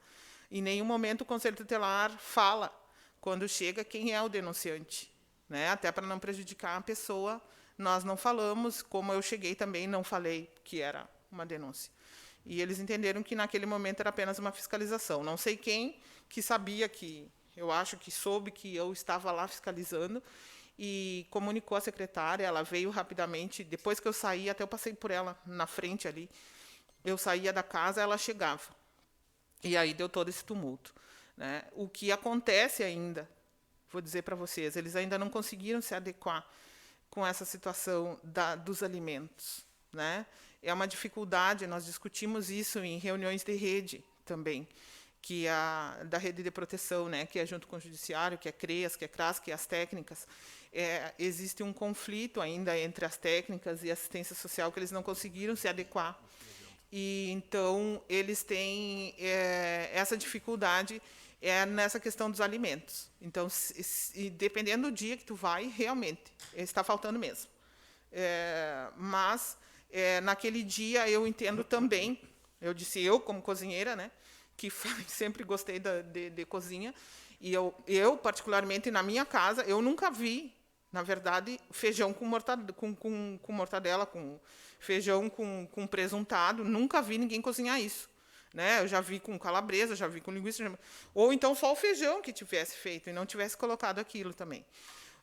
Em nenhum momento o Conselho Tutelar fala, quando chega, quem é o denunciante, né? Até para não prejudicar a pessoa, nós não falamos, como eu cheguei também, não falei que era uma denúncia. E eles entenderam que naquele momento era apenas uma fiscalização. Não sei quem que sabia que, eu acho que soube que eu estava lá fiscalizando, e comunicou à secretária, ela veio rapidamente, depois que eu saí, até eu passei por ela na frente ali, eu saía da casa, ela chegava. E aí deu todo esse tumulto, né? O que acontece ainda, vou dizer para vocês, eles ainda não conseguiram se adequar com essa situação dos alimentos, né? É uma dificuldade, nós discutimos isso em reuniões de rede também, que da rede de proteção, né, que é junto com o judiciário, que é CREAS, que é CRAS, que é as técnicas. Existe um conflito ainda entre as técnicas e a assistência social, que eles não conseguiram se adequar. E então eles têm essa dificuldade nessa questão dos alimentos. Então, dependendo do dia que tu vai, realmente está faltando mesmo. Mas naquele dia eu entendo também. Eu disse, eu como cozinheira, né, que sempre gostei de cozinha, e eu particularmente na minha casa, eu nunca vi, na verdade, feijão com mortadela, com feijão com presuntado, nunca vi ninguém cozinhar isso, né? Eu já vi com calabresa, já vi com linguiça, ou então só o feijão que tivesse feito e não tivesse colocado aquilo também.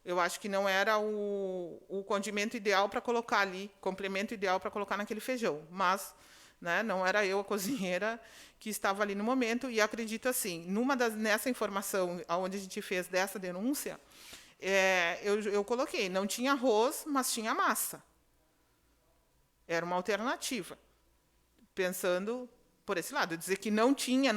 Eu acho que não era o condimento ideal para colocar ali, complemento ideal para colocar naquele feijão, mas, né, não era eu a cozinheira que estava ali no momento, e acredito assim, nessa informação onde a gente fez dessa denúncia, eu coloquei, não tinha arroz, mas tinha massa. Era uma alternativa, pensando por esse lado. Dizer que não tinha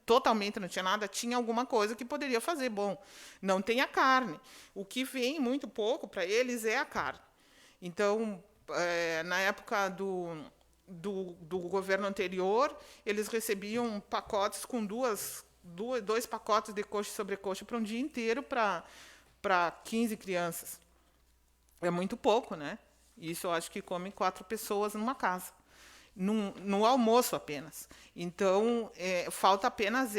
totalmente, não tinha nada, tinha alguma coisa que poderia fazer. Bom, não tem a carne. O que vem muito pouco para eles é a carne. Então, na época do governo anterior, eles recebiam pacotes com dois pacotes de coxa e sobrecoxa para um dia inteiro para 15 crianças. É muito pouco, né? Isso eu acho que come 4 pessoas numa casa, no almoço apenas. Então, falta apenas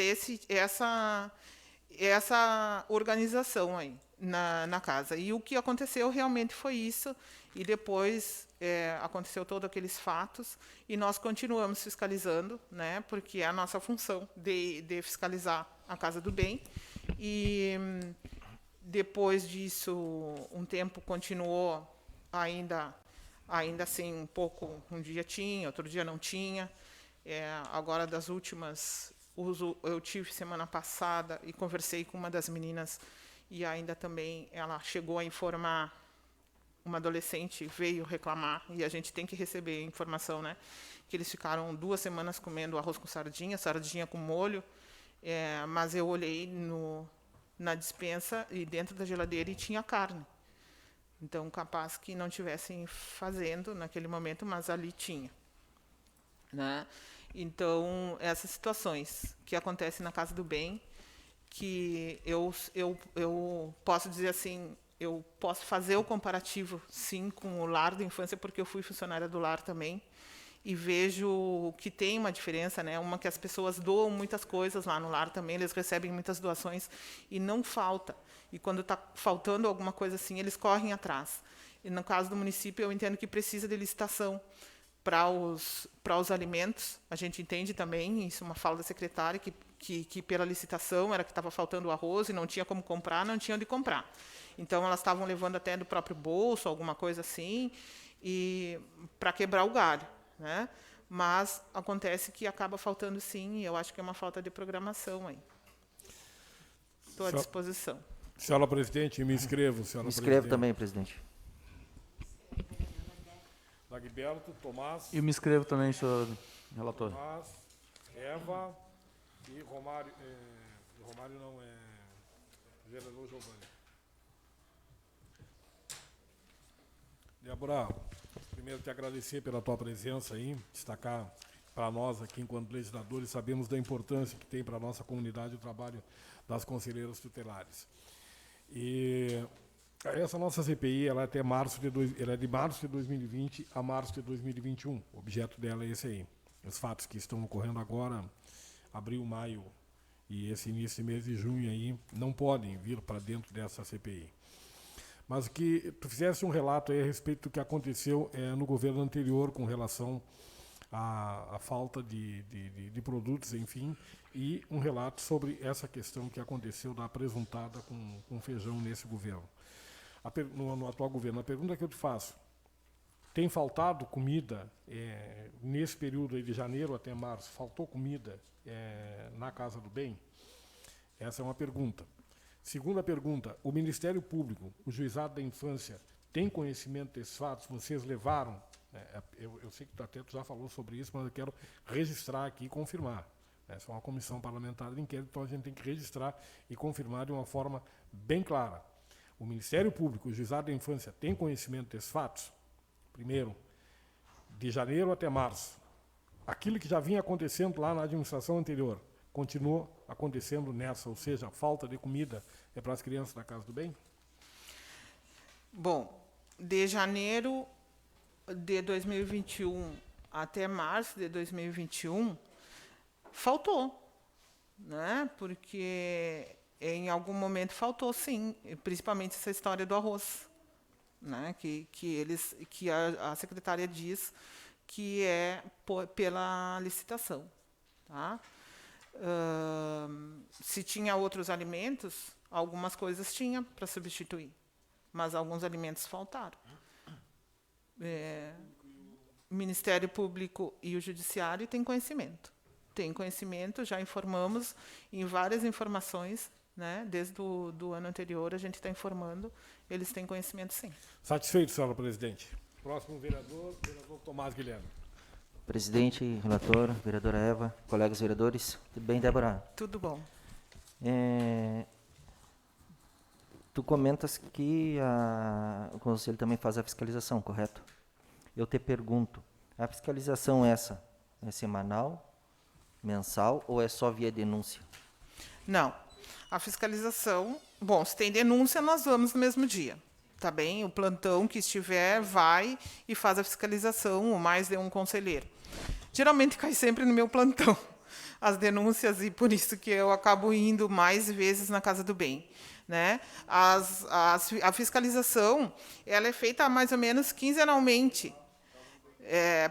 essa organização aí na casa. E o que aconteceu realmente foi isso, e depois aconteceu todos aqueles fatos, e nós continuamos fiscalizando, né, porque é a nossa função de fiscalizar a Casa do Bem. E depois disso, um tempo continuou ainda assim, um dia tinha, outro dia não tinha. Agora, das últimas, eu tive semana passada e conversei com uma das meninas, e ainda também ela chegou a informar, uma adolescente veio reclamar, e a gente tem que receber informação, né, que eles ficaram 2 semanas comendo arroz com sardinha com molho, mas eu olhei na despensa e dentro da geladeira e tinha carne. Então, capaz que não estivessem fazendo naquele momento, mas ali tinha, né? Então, essas situações que acontecem na Casa do Bem, que eu posso dizer assim, eu posso fazer o comparativo, sim, com o lar da infância, porque eu fui funcionária do lar também, e vejo que tem uma diferença, né? Uma que as pessoas doam muitas coisas lá no lar também, eles recebem muitas doações e não falta. E quando está faltando alguma coisa assim, eles correm atrás. E no caso do município, eu entendo que precisa de licitação para os alimentos. A gente entende também, isso é uma fala da secretária, que pela licitação era que estava faltando o arroz e não tinha como comprar, não tinha onde comprar. Então, elas estavam levando até do próprio bolso, alguma coisa assim, e para quebrar o galho, né? Mas acontece que acaba faltando sim, e eu acho que é uma falta de programação aí. Estou à disposição. Senhora presidente, me inscrevo, senhora presidente. Me inscrevo também, presidente. Dagberto, Tomás. Eu me inscrevo também, senhor relator. Tomás, Eva e Romário. Romário não, vereador Giovanni. Débora, primeiro te agradecer pela tua presença aí, destacar para nós aqui, enquanto legisladores, sabemos da importância que tem para a nossa comunidade o trabalho das conselheiras tutelares. E essa nossa CPI, ela é até ela é de março de 2020 a março de 2021. O objeto dela é esse aí. Os fatos que estão ocorrendo agora, abril, maio e esse início de mês de junho aí, não podem vir para dentro dessa CPI. Mas que tu fizesse um relato aí a respeito do que aconteceu no governo anterior com relação à falta de produtos, enfim, e um relato sobre essa questão que aconteceu da presuntada com feijão nesse governo. No atual governo. A pergunta que eu te faço, tem faltado comida nesse período aí de janeiro até março? Faltou comida na Casa do Bem? Essa é uma pergunta. Segunda pergunta, o Ministério Público, o Juizado da Infância, tem conhecimento desses fatos? Vocês levaram? Eu sei que até tu já falou sobre isso, mas eu quero registrar aqui e confirmar. Essa é uma comissão parlamentar de inquérito, então a gente tem que registrar e confirmar de uma forma bem clara. O Ministério Público, o Juizado da Infância, tem conhecimento desses fatos? Primeiro, de janeiro até março, aquilo que já vinha acontecendo lá na administração anterior, continuou acontecendo nessa, ou seja, a falta de comida para as crianças da Casa do Bem? Bom, de janeiro de 2021 até março de 2021, faltou, né? Porque em algum momento faltou, sim, principalmente essa história do arroz, né? Que a secretária diz que é pela licitação, tá? Se tinha outros alimentos, algumas coisas tinha para substituir, mas alguns alimentos faltaram. O Ministério Público e o Judiciário têm conhecimento. Tem conhecimento, já informamos em várias informações, né? Desde do ano anterior a gente está informando, eles têm conhecimento, sim. Satisfeito, senhora presidente. Próximo vereador Tomás Guilherme. Presidente, relator, vereadora Eva, colegas vereadores, tudo bem, Débora? Tudo bom. Tu comentas que o Conselho também faz a fiscalização, correto? Eu te pergunto, a fiscalização essa é semanal, mensal ou é só via denúncia? Não. A fiscalização, bom, se tem denúncia, nós vamos no mesmo dia. Tá bem? O plantão que estiver vai e faz a fiscalização, ou mais de um conselheiro. Geralmente cai sempre no meu plantão as denúncias, e por isso que eu acabo indo mais vezes na Casa do Bem, né? A fiscalização, ela é feita mais ou menos quinzenalmente,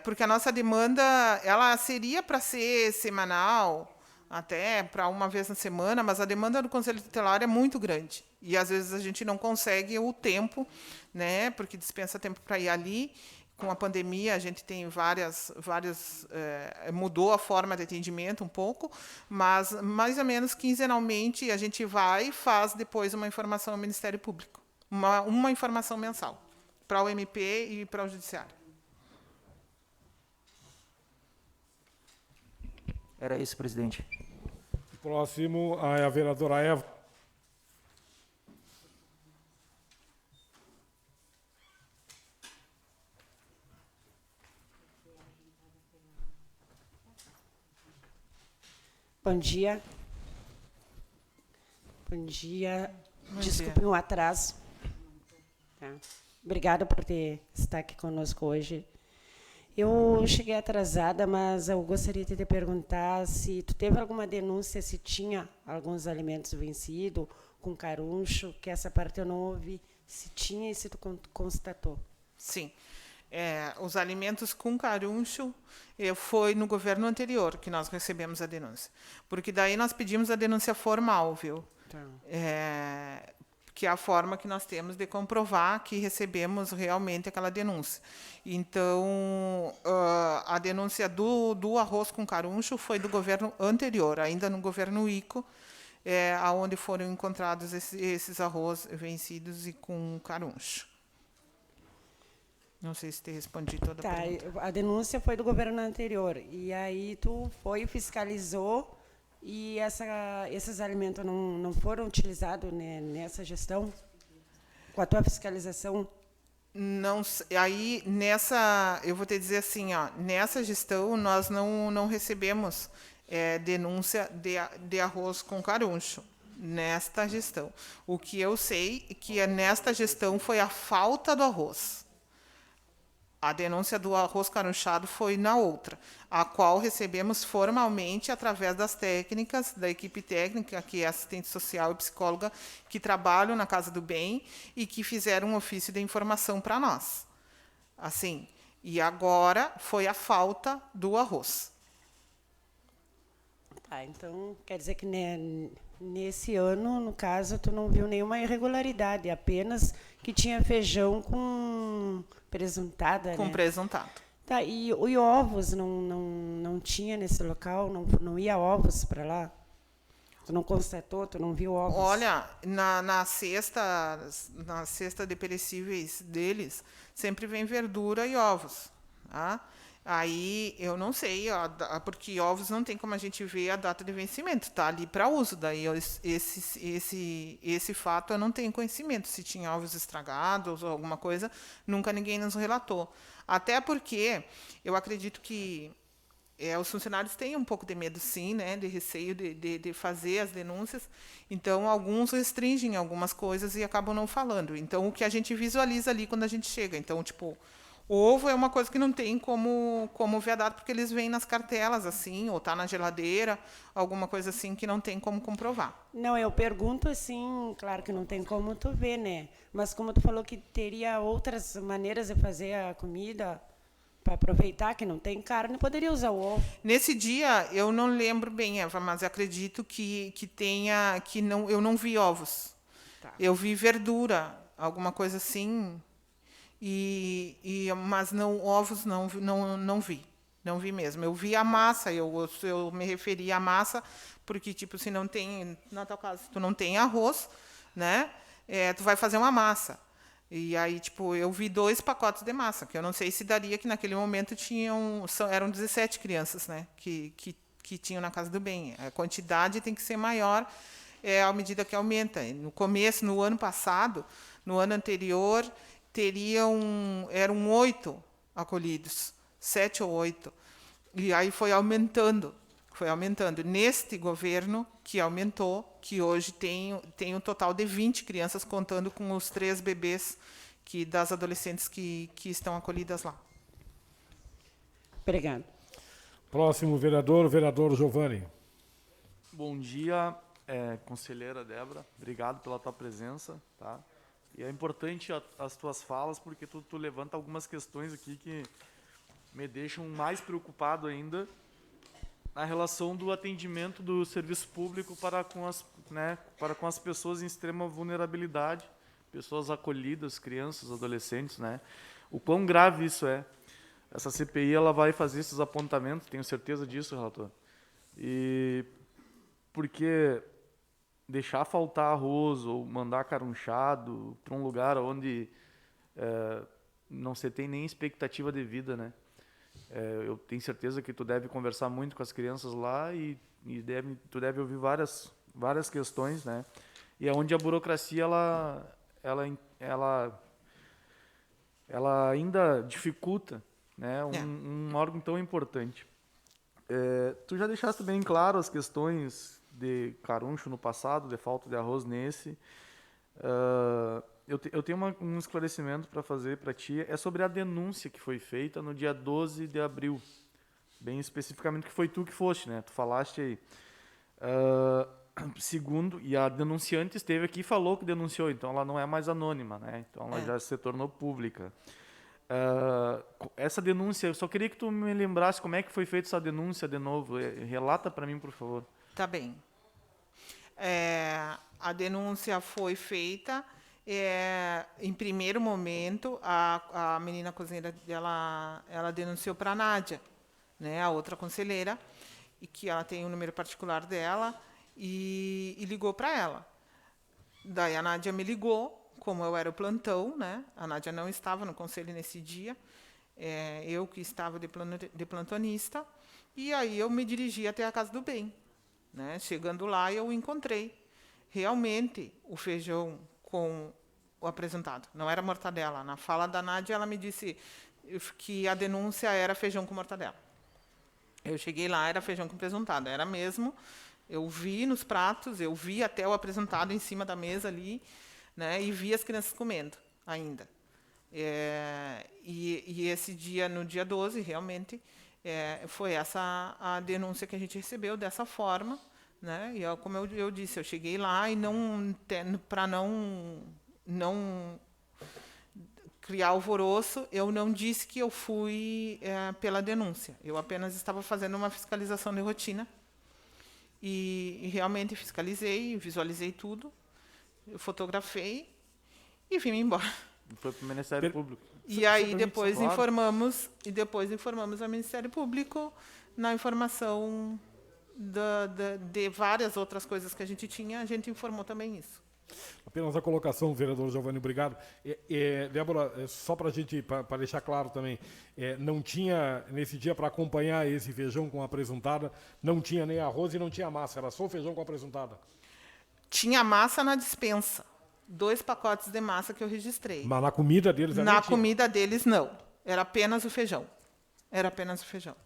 porque a nossa demanda, ela seria para ser semanal, até para uma vez na semana, mas a demanda do Conselho Tutelar é muito grande. E, às vezes, a gente não consegue o tempo, né, porque dispensa tempo para ir ali. Com a pandemia, a gente tem mudou a forma de atendimento um pouco, mas, mais ou menos, quinzenalmente, a gente vai e faz depois uma informação ao Ministério Público. Uma informação mensal, para o MP e para o Judiciário. Era isso, presidente. Próximo, a vereadora Eva. Bom dia. Bom dia. Bom Desculpe o atraso. Tá. Obrigada por estar aqui conosco hoje. Eu cheguei atrasada, mas eu gostaria de te perguntar se tu teve alguma denúncia, se tinha alguns alimentos vencidos, com caruncho, que essa parte eu não ouvi, se tinha e se tu constatou. Sim. Os alimentos com caruncho foi no governo anterior que nós recebemos a denúncia. Porque daí nós pedimos a denúncia formal, viu? Tá. Que é a forma que nós temos de comprovar que recebemos realmente aquela denúncia. Então, a denúncia do arroz com caruncho foi do governo anterior, ainda no governo Ico, onde foram encontrados esses arroz vencidos e com caruncho. Não sei se te respondi toda a pergunta. A denúncia foi do governo anterior. E aí tu foi, fiscalizou, e esses alimentos não foram utilizados, né, nessa gestão? Com a tua fiscalização? Não, aí eu vou te dizer assim, nessa gestão nós não recebemos denúncia de arroz com caruncho, nesta gestão. O que eu sei é que nesta gestão foi a falta do arroz. A denúncia do arroz carunchado foi na outra, a qual recebemos formalmente através das técnicas, da equipe técnica, que é assistente social e psicóloga, que trabalham na Casa do Bem e que fizeram um ofício de informação para nós. Assim, e agora foi a falta do arroz. Tá, então quer dizer que nesse ano, no caso, tu não viu nenhuma irregularidade, apenas que tinha feijão com presuntada, com né? Presuntado. Tá, e ovos não tinha nesse local? Não ia ovos para lá? Tu não constatou? Tu não viu ovos? Olha, na cesta de perecíveis deles, sempre vem verdura e ovos. Tá? Aí, eu não sei, porque ovos não tem como a gente ver a data de vencimento, está ali para uso. Daí, esse fato eu não tenho conhecimento. Se tinha ovos estragados ou alguma coisa, nunca ninguém nos relatou. Até porque eu acredito que os funcionários têm um pouco de medo, sim, né, de receio de fazer as denúncias. Então, alguns restringem algumas coisas e acabam não falando. Então, o que a gente visualiza ali quando a gente chega. Então, tipo, ovo é uma coisa que não tem como ver a data, porque eles vêm nas cartelas, assim, ou está na geladeira, alguma coisa assim que não tem como comprovar. Não, eu pergunto assim, claro que não tem como tu ver, né? Mas como tu falou que teria outras maneiras de fazer a comida para aproveitar que não tem carne, poderia usar o ovo. Nesse dia, eu não lembro bem, Eva, mas acredito que eu não vi ovos. Tá. Eu vi verdura, alguma coisa assim. Mas não, ovos não vi. Não vi mesmo. Eu vi a massa, eu me referi à massa, porque, tipo, se não tem, na tua casa, se tu não tem arroz, né, tu vai fazer uma massa. E aí, tipo, eu vi 2 pacotes de massa, que eu não sei se daria, que naquele momento eram 17 crianças, né, que tinham na Casa do Bem. A quantidade tem que ser maior à medida que aumenta. No ano passado, no ano anterior, eram 8 acolhidos, 7 ou 8. E aí foi aumentando. Neste governo, que aumentou, que hoje tem um total de 20 crianças, contando com os 3 bebês das adolescentes que estão acolhidas lá. Obrigada. Próximo vereador Giovanni. Bom dia, conselheira Débora. Obrigado pela tua presença, tá? E é importante as tuas falas, porque tu levanta algumas questões aqui que me deixam mais preocupado ainda na relação do atendimento do serviço público para com as pessoas em extrema vulnerabilidade, pessoas acolhidas, crianças, adolescentes, né? O quão grave isso é. Essa CPI ela vai fazer esses apontamentos, tenho certeza disso, relator. E porque deixar faltar arroz ou mandar carunchado para um lugar onde não se tem nem expectativa de vida, né? Eu tenho certeza que tu deve conversar muito com as crianças lá e tu deve ouvir várias questões, né? E é onde a burocracia ela ainda dificulta, né, um órgão tão importante. Tu já deixaste bem claro as questões de caruncho no passado, de falta de arroz nesse. Eu tenho um esclarecimento para fazer para ti. É sobre a denúncia que foi feita no dia 12 de abril. Bem especificamente, que foi tu que foste, né? Tu falaste aí. Segundo, e a denunciante esteve aqui e falou que denunciou, então ela não é mais anônima, né? Então ela já se tornou pública. Essa denúncia, eu só queria que tu me lembrasse como é que foi feita essa denúncia de novo. Relata para mim, por favor. Tá bem. A denúncia foi feita. Em primeiro momento, a menina cozinheira, ela denunciou para a Nádia, né, a outra conselheira, e que ela tem o número particular dela, e ligou para ela. Daí a Nádia me ligou, como eu era o plantão, né? A Nádia não estava no conselho nesse dia, eu que estava de plantonista, e aí eu me dirigi até a Casa do Bem, né? Chegando lá, eu encontrei realmente o feijão com o apresentado. Não era mortadela. Na fala da Nádia, ela me disse que a denúncia era feijão com mortadela. Eu cheguei lá, era feijão com apresentado. Era mesmo. Eu vi nos pratos, eu vi até o apresentado em cima da mesa ali, né, e vi as crianças comendo ainda. E esse dia, no dia 12, realmente, foi essa a denúncia que a gente recebeu dessa forma, né? E como eu disse, eu cheguei lá e para não criar alvoroço, eu não disse que eu fui pela denúncia. Eu apenas estava fazendo uma fiscalização de rotina e realmente fiscalizei, visualizei tudo, eu fotografei e vim embora. Foi para o Ministério Público. E aí depois informamos ao Ministério Público na informação de várias outras coisas que a gente tinha, a gente informou também isso. Apenas a colocação, vereador Giovanni, obrigado. Débora, só para a gente, para deixar claro também, não tinha, nesse dia, para acompanhar esse feijão com a apresentada, não tinha nem arroz e não tinha massa, era só o feijão com a apresentada? Tinha massa na despensa. 2 pacotes de massa que eu registrei. Mas na comida deles não tinha? Na comida deles, não. Era apenas o feijão. Era apenas o feijão.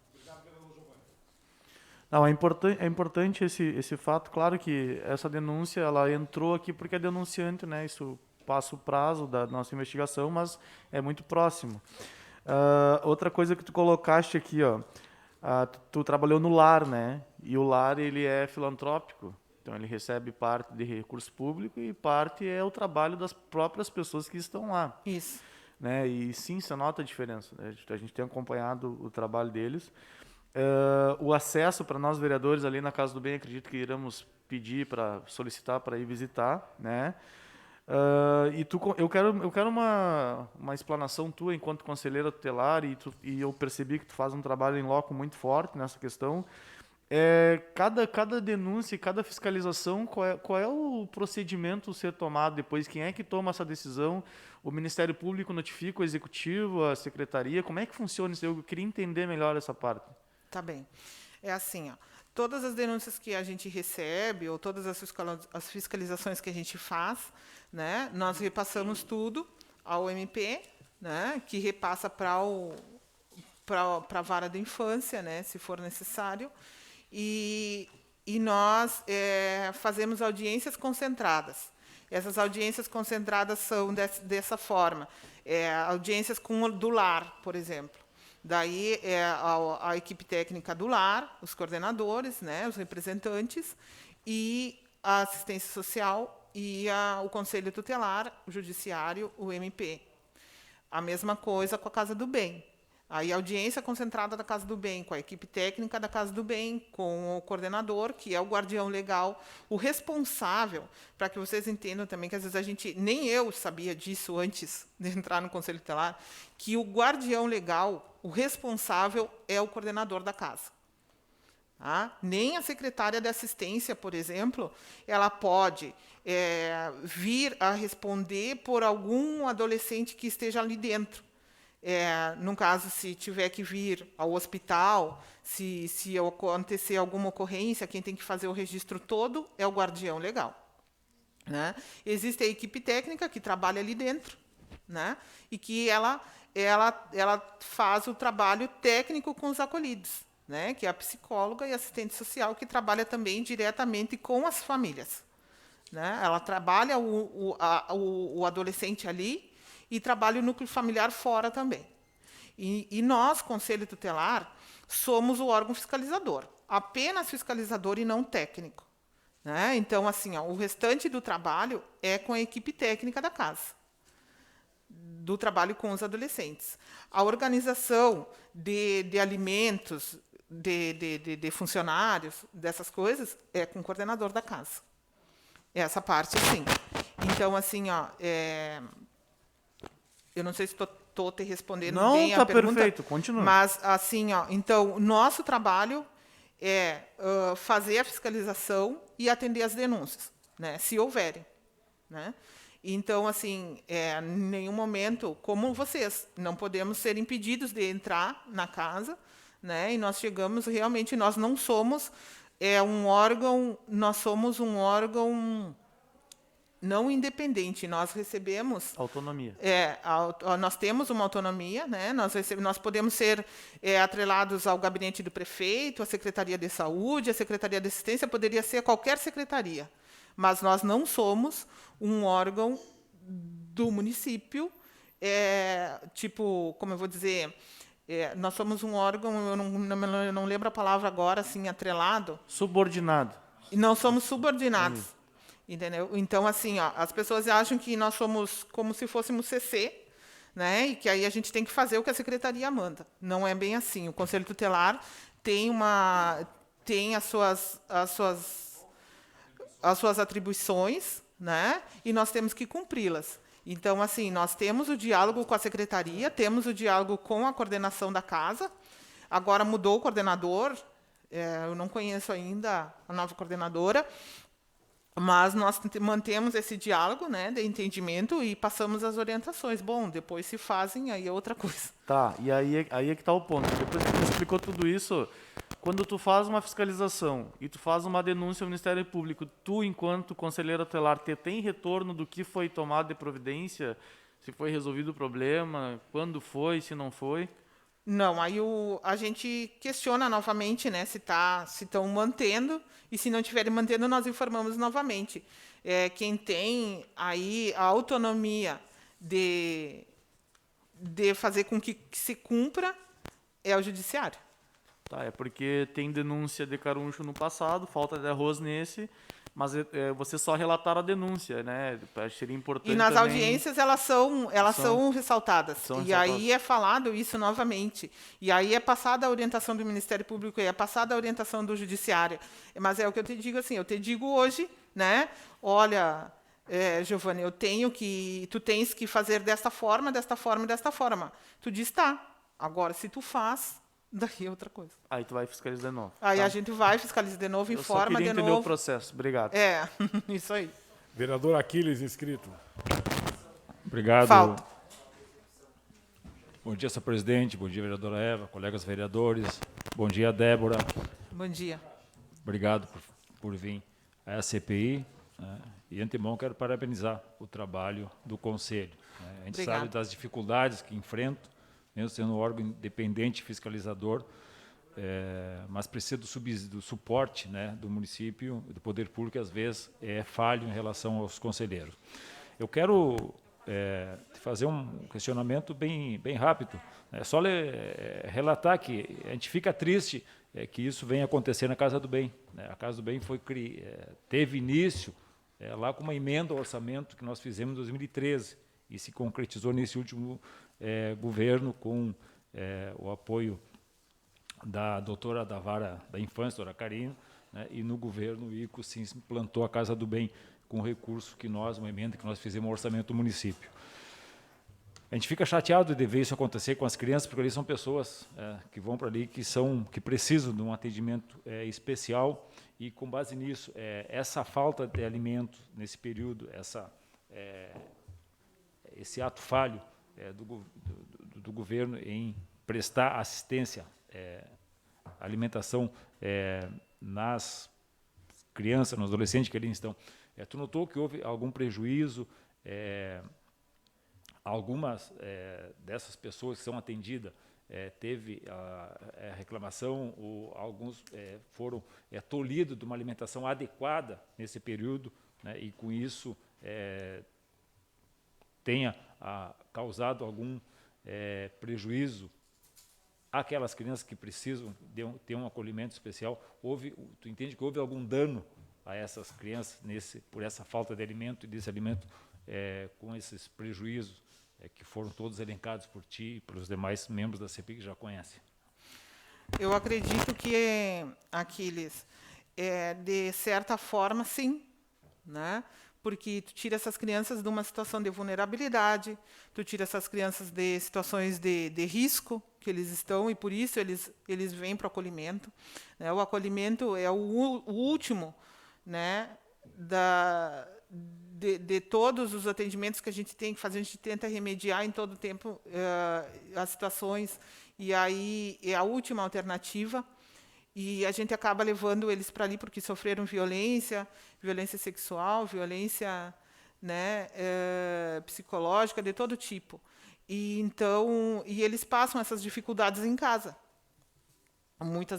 Não, é importante esse fato. Claro que essa denúncia ela entrou aqui porque é denunciante, né? Isso passa o prazo da nossa investigação, mas é muito próximo. Outra coisa que tu colocaste aqui, ó, tu trabalhou no lar, né? E o lar ele é filantrópico, então ele recebe parte de recurso público e parte é o trabalho das próprias pessoas que estão lá. Isso. Né? E sim, você nota a diferença, né? A gente tem acompanhado o trabalho deles. O acesso para nós vereadores ali na Casa do Bem, acredito que iremos pedir para solicitar para ir visitar, né? Eu quero uma explanação tua enquanto conselheira tutelar e eu percebi que tu faz um trabalho em loco muito forte nessa questão. Cada denúncia, cada fiscalização, qual é o procedimento a ser tomado depois? Quem é que toma essa decisão? O Ministério Público notifica o Executivo, a Secretaria? Como é que funciona isso? Eu queria entender melhor essa parte. Tá bem. É assim, ó, todas as denúncias que a gente recebe, ou todas as fiscalizações que a gente faz, né, nós repassamos tudo ao MP, né, que repassa para a vara da infância, né, se for necessário, e nós fazemos audiências concentradas. Essas audiências concentradas são dessa forma. Audiências do lar, por exemplo. Daí a equipe técnica do lar, os coordenadores, né, os representantes, e a assistência social e o Conselho Tutelar, o Judiciário, o MP. A mesma coisa com a Casa do Bem. Aí a audiência concentrada da Casa do Bem, com a equipe técnica da Casa do Bem, com o coordenador, que é o guardião legal, o responsável, para que vocês entendam também que às vezes nem eu sabia disso antes de entrar no Conselho Tutelar, que o guardião legal, o responsável é o coordenador da casa. Nem a secretária de assistência, por exemplo, ela pode vir a responder por algum adolescente que esteja ali dentro. No caso, se tiver que vir ao hospital, se acontecer alguma ocorrência, quem tem que fazer o registro todo é o guardião legal. Né? Existe a equipe técnica que trabalha ali dentro, né? E que ela faz o trabalho técnico com os acolhidos. né, que é a psicóloga e assistente social, que trabalha também diretamente com as famílias. Né? Ela trabalha o adolescente ali e trabalha o núcleo familiar fora também. E nós, Conselho Tutelar, somos o órgão fiscalizador, apenas fiscalizador e não técnico. Né? Então, assim, o restante do trabalho é com a equipe técnica da casa, do trabalho com os adolescentes. A organização de alimentos, de funcionários, dessas coisas, é com o coordenador da casa. Essa parte, sim. Então, assim, eu não sei se estou te respondendo bem a pergunta. Não, está perfeito, continua. Mas, assim, então, nosso trabalho é fazer a fiscalização e atender as denúncias, né, se houverem. Né? Então, assim, em nenhum momento, como vocês, não podemos ser impedidos de entrar na casa, né? E nós chegamos, realmente, nós não somos um órgão, nós somos um órgão não independente, nós recebemos... Autonomia. Nós temos uma autonomia, né? Nós podemos ser atrelados ao gabinete do prefeito, à Secretaria de Saúde, à Secretaria de Assistência, poderia ser qualquer secretaria, mas nós não somos um órgão do município, tipo, como eu vou dizer, nós somos um órgão, eu não lembro a palavra agora, assim, atrelado. Subordinado. Não somos subordinados, entendeu? Então, assim, as pessoas acham que nós somos como se fôssemos CC, né? E que aí a gente tem que fazer o que a secretaria manda. Não é bem assim. O Conselho Tutelar tem as suas atribuições, né? E nós temos que cumpri-las. Então, assim, nós temos o diálogo com a secretaria, temos o diálogo com a coordenação da casa. Agora mudou o coordenador, eu não conheço ainda a nova coordenadora, mas nós mantemos esse diálogo, né, de entendimento e passamos as orientações. Bom, depois se fazem, aí é outra coisa. Tá, e aí é que está o ponto. Depois que tu explicou tudo isso, quando tu faz uma fiscalização e tu faz uma denúncia ao Ministério Público, tu, enquanto conselheiro tutelar, tem retorno do que foi tomado de providência? Se foi resolvido o problema, quando foi, se não foi? Não, aí a gente questiona novamente, né, se estão mantendo, e se não estiverem mantendo, nós informamos novamente. Quem tem aí a autonomia de fazer com que se cumpra é o judiciário. Tá, é porque tem denúncia de caruncho no passado, falta de arroz nesse, mas vocês só relataram a denúncia, né? Seria importante. E nas também... audiências elas são ressaltadas. Aí é falado isso novamente. E aí é passada a orientação do Ministério Público, é passada a orientação do Judiciário. Mas é o que eu te digo assim, eu te digo hoje, né? Olha, Giovanni, tu tens que fazer desta forma, desta forma e desta forma. Tu diz, tá. Agora, se tu faz, daí é outra coisa. Aí tu vai fiscalizar de novo. Aí a gente vai fiscalizar de novo, informa de novo. Eu só queria entender o processo. Obrigado. Isso aí. Vereador Aquiles, inscrito. Obrigado. Falta. Bom dia, senhor presidente. Bom dia, vereadora Eva, colegas vereadores. Bom dia, Débora. Bom dia. Obrigado por vir à CPI. Né? E, de antemão, quero parabenizar o trabalho do Conselho. Né? A gente sabe das dificuldades que enfrenta, mesmo sendo um órgão independente fiscalizador, mas precisa do suporte, né, do município, do poder público, que às vezes é falho em relação aos conselheiros. Eu quero fazer um questionamento bem rápido. É só relatar que a gente fica triste que isso venha acontecer na Casa do Bem. Né? A Casa do Bem teve início lá com uma emenda ao orçamento que nós fizemos em 2013 e se concretizou nesse último governo com o apoio da doutora da Vara da Infância, doutora Karina, né, e no governo ICO sim implantou a Casa do Bem com recurso uma emenda que nós fizemos ao orçamento do município. A gente fica chateado de ver isso acontecer com as crianças, porque ali são pessoas que vão para ali, que precisam de um atendimento especial, e com base nisso, essa falta de alimento nesse período, esse ato falho do governo em prestar assistência, alimentação nas crianças, nos adolescentes que ali estão. Tu notou que houve algum prejuízo? Algumas dessas pessoas que são atendidas teve a reclamação, ou alguns foram tolhidos de uma alimentação adequada nesse período, né, e com isso tenha causado algum prejuízo àquelas crianças que precisam ter um acolhimento especial. Tu entende que houve algum dano a essas crianças por essa falta de alimento e desse alimento com esses prejuízos que foram todos elencados por ti e pelos demais membros da CPI que já conhecem? Eu acredito que, Aquiles, de certa forma, sim, né? Porque tu tira essas crianças de uma situação de vulnerabilidade, tu tira essas crianças de situações de risco que eles estão, e por isso eles vêm para o acolhimento, né? O acolhimento é o último, né, de todos os atendimentos que a gente tem que fazer. A gente tenta remediar em todo o tempo as situações, e aí é a última alternativa. E a gente acaba levando eles para ali porque sofreram violência sexual, violência, né, psicológica, de todo tipo. E eles passam essas dificuldades em casa.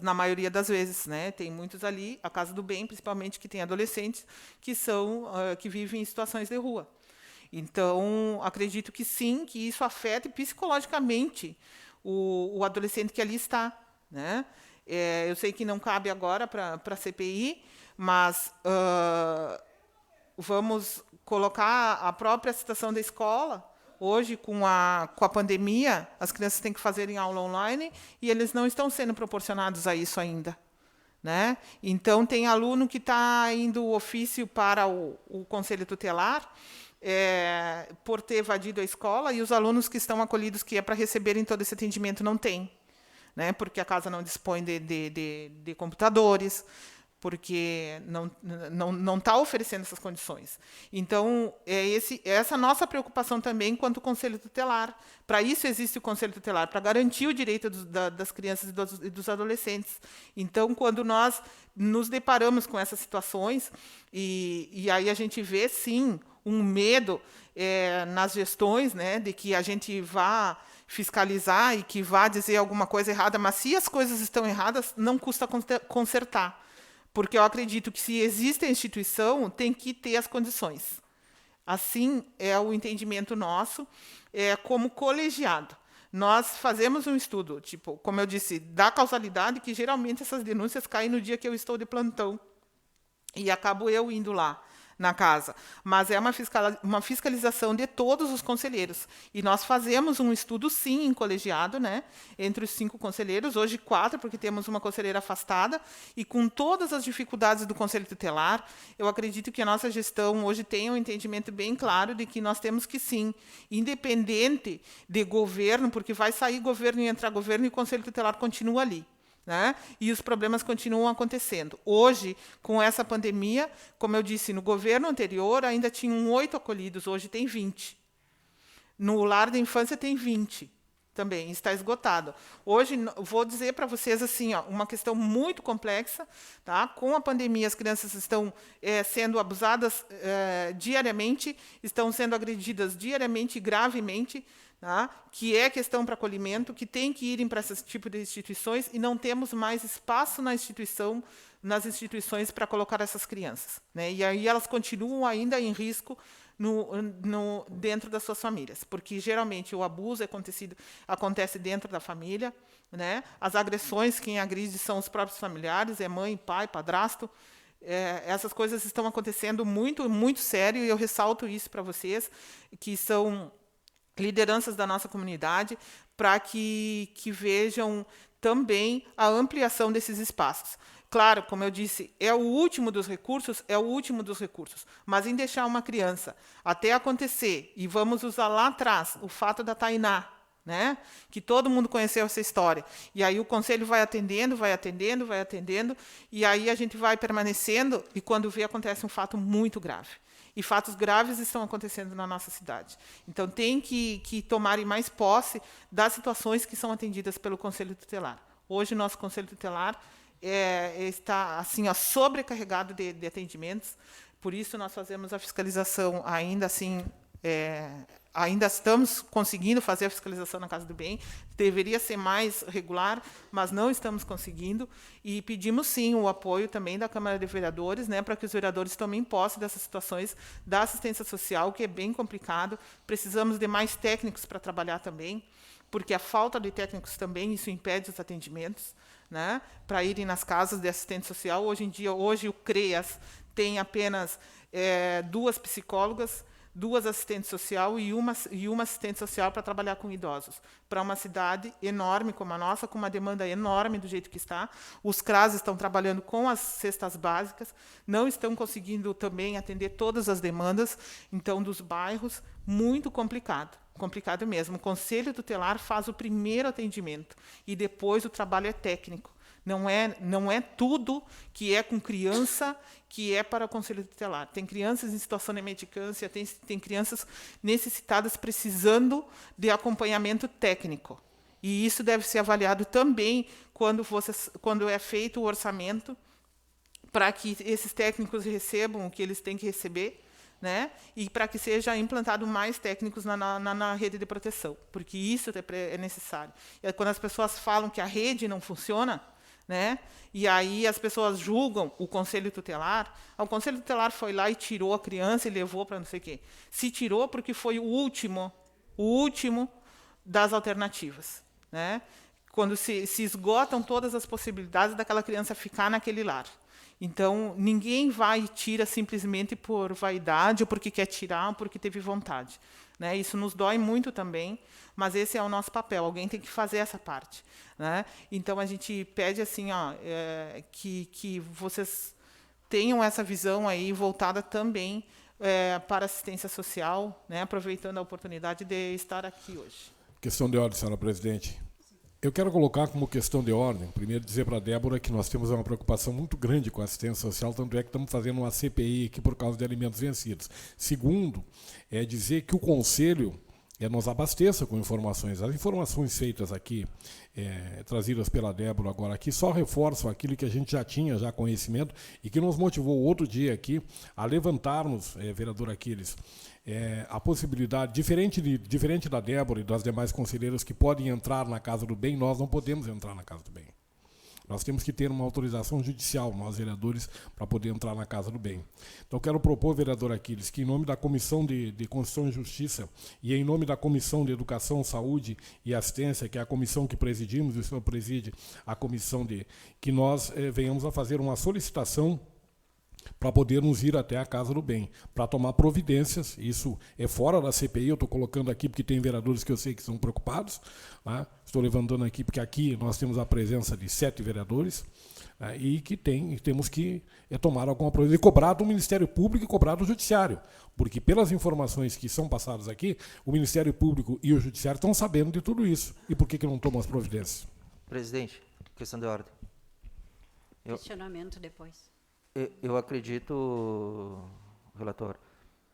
Na maioria das vezes, né? Tem muitos ali, a Casa do Bem, principalmente, que tem adolescentes que vivem em situações de rua. Então, acredito que sim, que isso afeta psicologicamente o adolescente que ali está, né? Eu sei que não cabe agora para a CPI, mas vamos colocar a própria situação da escola. Hoje, com a pandemia, as crianças têm que fazer em aula online e eles não estão sendo proporcionados a isso ainda, né? Então, tem aluno que está indo ofício para o Conselho Tutelar por ter evadido a escola, e os alunos que estão acolhidos, que é para receberem todo esse atendimento, não têm, né? Porque a casa não dispõe de computadores, porque não está oferecendo essas condições. Então, essa nossa preocupação também quanto ao Conselho Tutelar. Para isso existe o Conselho Tutelar, para garantir o direito das crianças e dos adolescentes. Então, quando nós nos deparamos com essas situações, e aí a gente vê, sim, um medo nas gestões, né, de que a gente vá fiscalizar e que vá dizer alguma coisa errada, mas se as coisas estão erradas, não custa consertar. Porque eu acredito que, se existe a instituição, tem que ter as condições. Assim é o entendimento nosso, como colegiado. Nós fazemos um estudo, como eu disse, da causalidade, que geralmente essas denúncias caem no dia que eu estou de plantão, e acabo eu indo lá na casa. Mas é uma fiscalização de todos os conselheiros. E nós fazemos um estudo, sim, em colegiado, né, entre os 5 conselheiros, hoje 4, porque temos uma conselheira afastada, e com todas as dificuldades do Conselho Tutelar, eu acredito que a nossa gestão hoje tem um entendimento bem claro de que nós temos que, sim, independente de governo, porque vai sair governo e entrar governo, e o Conselho Tutelar continua ali, né? E os problemas continuam acontecendo. Hoje, com essa pandemia, como eu disse, no governo anterior ainda tinham 8 acolhidos, hoje tem 20. No lar da infância tem 20 também, está esgotado. Hoje, vou dizer para vocês assim, uma questão muito complexa, tá? Com a pandemia, as crianças estão sendo abusadas diariamente, estão sendo agredidas diariamente e gravemente, tá? Que é questão para acolhimento, que tem que irem para esse tipo de instituições, e não temos mais espaço nas instituições para colocar essas crianças, né? E aí elas continuam ainda em risco dentro das suas famílias, porque geralmente o abuso acontece dentro da família, né? As agressões, quem agride são os próprios familiares, mãe, pai, padrasto. Essas coisas estão acontecendo muito, muito sério, e eu ressalto isso para vocês, que são lideranças da nossa comunidade, para que vejam também a ampliação desses espaços. Claro, como eu disse, é o último dos recursos, mas em deixar uma criança até acontecer, e vamos usar lá atrás o fato da Tainá, né? Que todo mundo conheceu essa história, e aí o conselho vai atendendo, e aí a gente vai permanecendo, e quando vê, acontece um fato muito grave. E fatos graves estão acontecendo na nossa cidade. Então, tem que tomarem mais posse das situações que são atendidas pelo Conselho Tutelar. Hoje, nosso Conselho Tutelar está assim, sobrecarregado de atendimentos. Por isso, nós fazemos a fiscalização ainda assim ainda estamos conseguindo fazer a fiscalização na Casa do Bem, deveria ser mais regular, mas não estamos conseguindo, e pedimos, sim, o apoio também da Câmara de Vereadores, né, para que os vereadores tomem posse dessas situações da assistência social, que é bem complicado. Precisamos de mais técnicos para trabalhar também, porque a falta de técnicos também, isso impede os atendimentos, né, para irem nas casas de assistente social. Hoje o CREAS tem apenas 2 psicólogas, 2 assistentes sociais e uma assistente social para trabalhar com idosos. Para uma cidade enorme como a nossa, com uma demanda enorme do jeito que está, os CRAS estão trabalhando com as cestas básicas, não estão conseguindo também atender todas as demandas, então, dos bairros, muito complicado. Complicado mesmo. O Conselho Tutelar faz o primeiro atendimento e depois o trabalho é técnico. Não é tudo que é com criança que é para o Conselho Tutelar. Tem crianças em situação de mendicância, tem crianças necessitadas precisando de acompanhamento técnico. E isso deve ser avaliado também quando é feito o orçamento, para que esses técnicos recebam o que eles têm que receber, né? E para que seja implantado mais técnicos na rede de proteção, porque isso é necessário. E quando as pessoas falam que a rede não funciona, né? E aí as pessoas julgam o Conselho Tutelar. O Conselho Tutelar foi lá e tirou a criança e levou para não sei o quê. Se tirou porque foi o último das alternativas, né? Quando se esgotam todas as possibilidades daquela criança ficar naquele lar. Então, ninguém vai e tira simplesmente por vaidade, ou porque quer tirar, ou porque teve vontade, né? Isso nos dói muito também, mas esse é o nosso papel. Alguém tem que fazer essa parte, né? Então, a gente pede assim, que vocês tenham essa visão aí voltada também para a assistência social, né? Aproveitando a oportunidade de estar aqui hoje. Questão de ordem, senhora presidente. Eu quero colocar como questão de ordem, primeiro dizer para a Débora que nós temos uma preocupação muito grande com a assistência social, tanto é que estamos fazendo uma CPI aqui por causa de alimentos vencidos. Segundo, é dizer que o Conselho nos abasteça com informações. As informações feitas aqui, trazidas pela Débora agora aqui, só reforçam aquilo que a gente já tinha conhecimento e que nos motivou outro dia aqui a levantarmos, vereador Aquiles, a possibilidade, diferente da Débora e das demais conselheiras que podem entrar na Casa do Bem, nós não podemos entrar na Casa do Bem. Nós temos que ter uma autorização judicial, nós vereadores, para poder entrar na Casa do Bem. Então, quero propor, vereador Aquiles, que em nome da Comissão de Constituição e Justiça e em nome da Comissão de Educação, Saúde e Assistência, que é a comissão que presidimos, e o senhor preside a comissão que nós venhamos a fazer uma solicitação para podermos ir até a Casa do Bem, para tomar providências. Isso é fora da CPI, eu estou colocando aqui porque tem vereadores que eu sei que estão preocupados, né? Estou levantando aqui porque aqui nós temos a presença de 7 vereadores, né? E que temos que tomar alguma providência, e cobrar do Ministério Público e cobrar do Judiciário, porque pelas informações que são passadas aqui, o Ministério Público e o Judiciário estão sabendo de tudo isso. E por que não tomam as providências? Presidente, questão de ordem. Questionamento depois. Eu acredito, relator,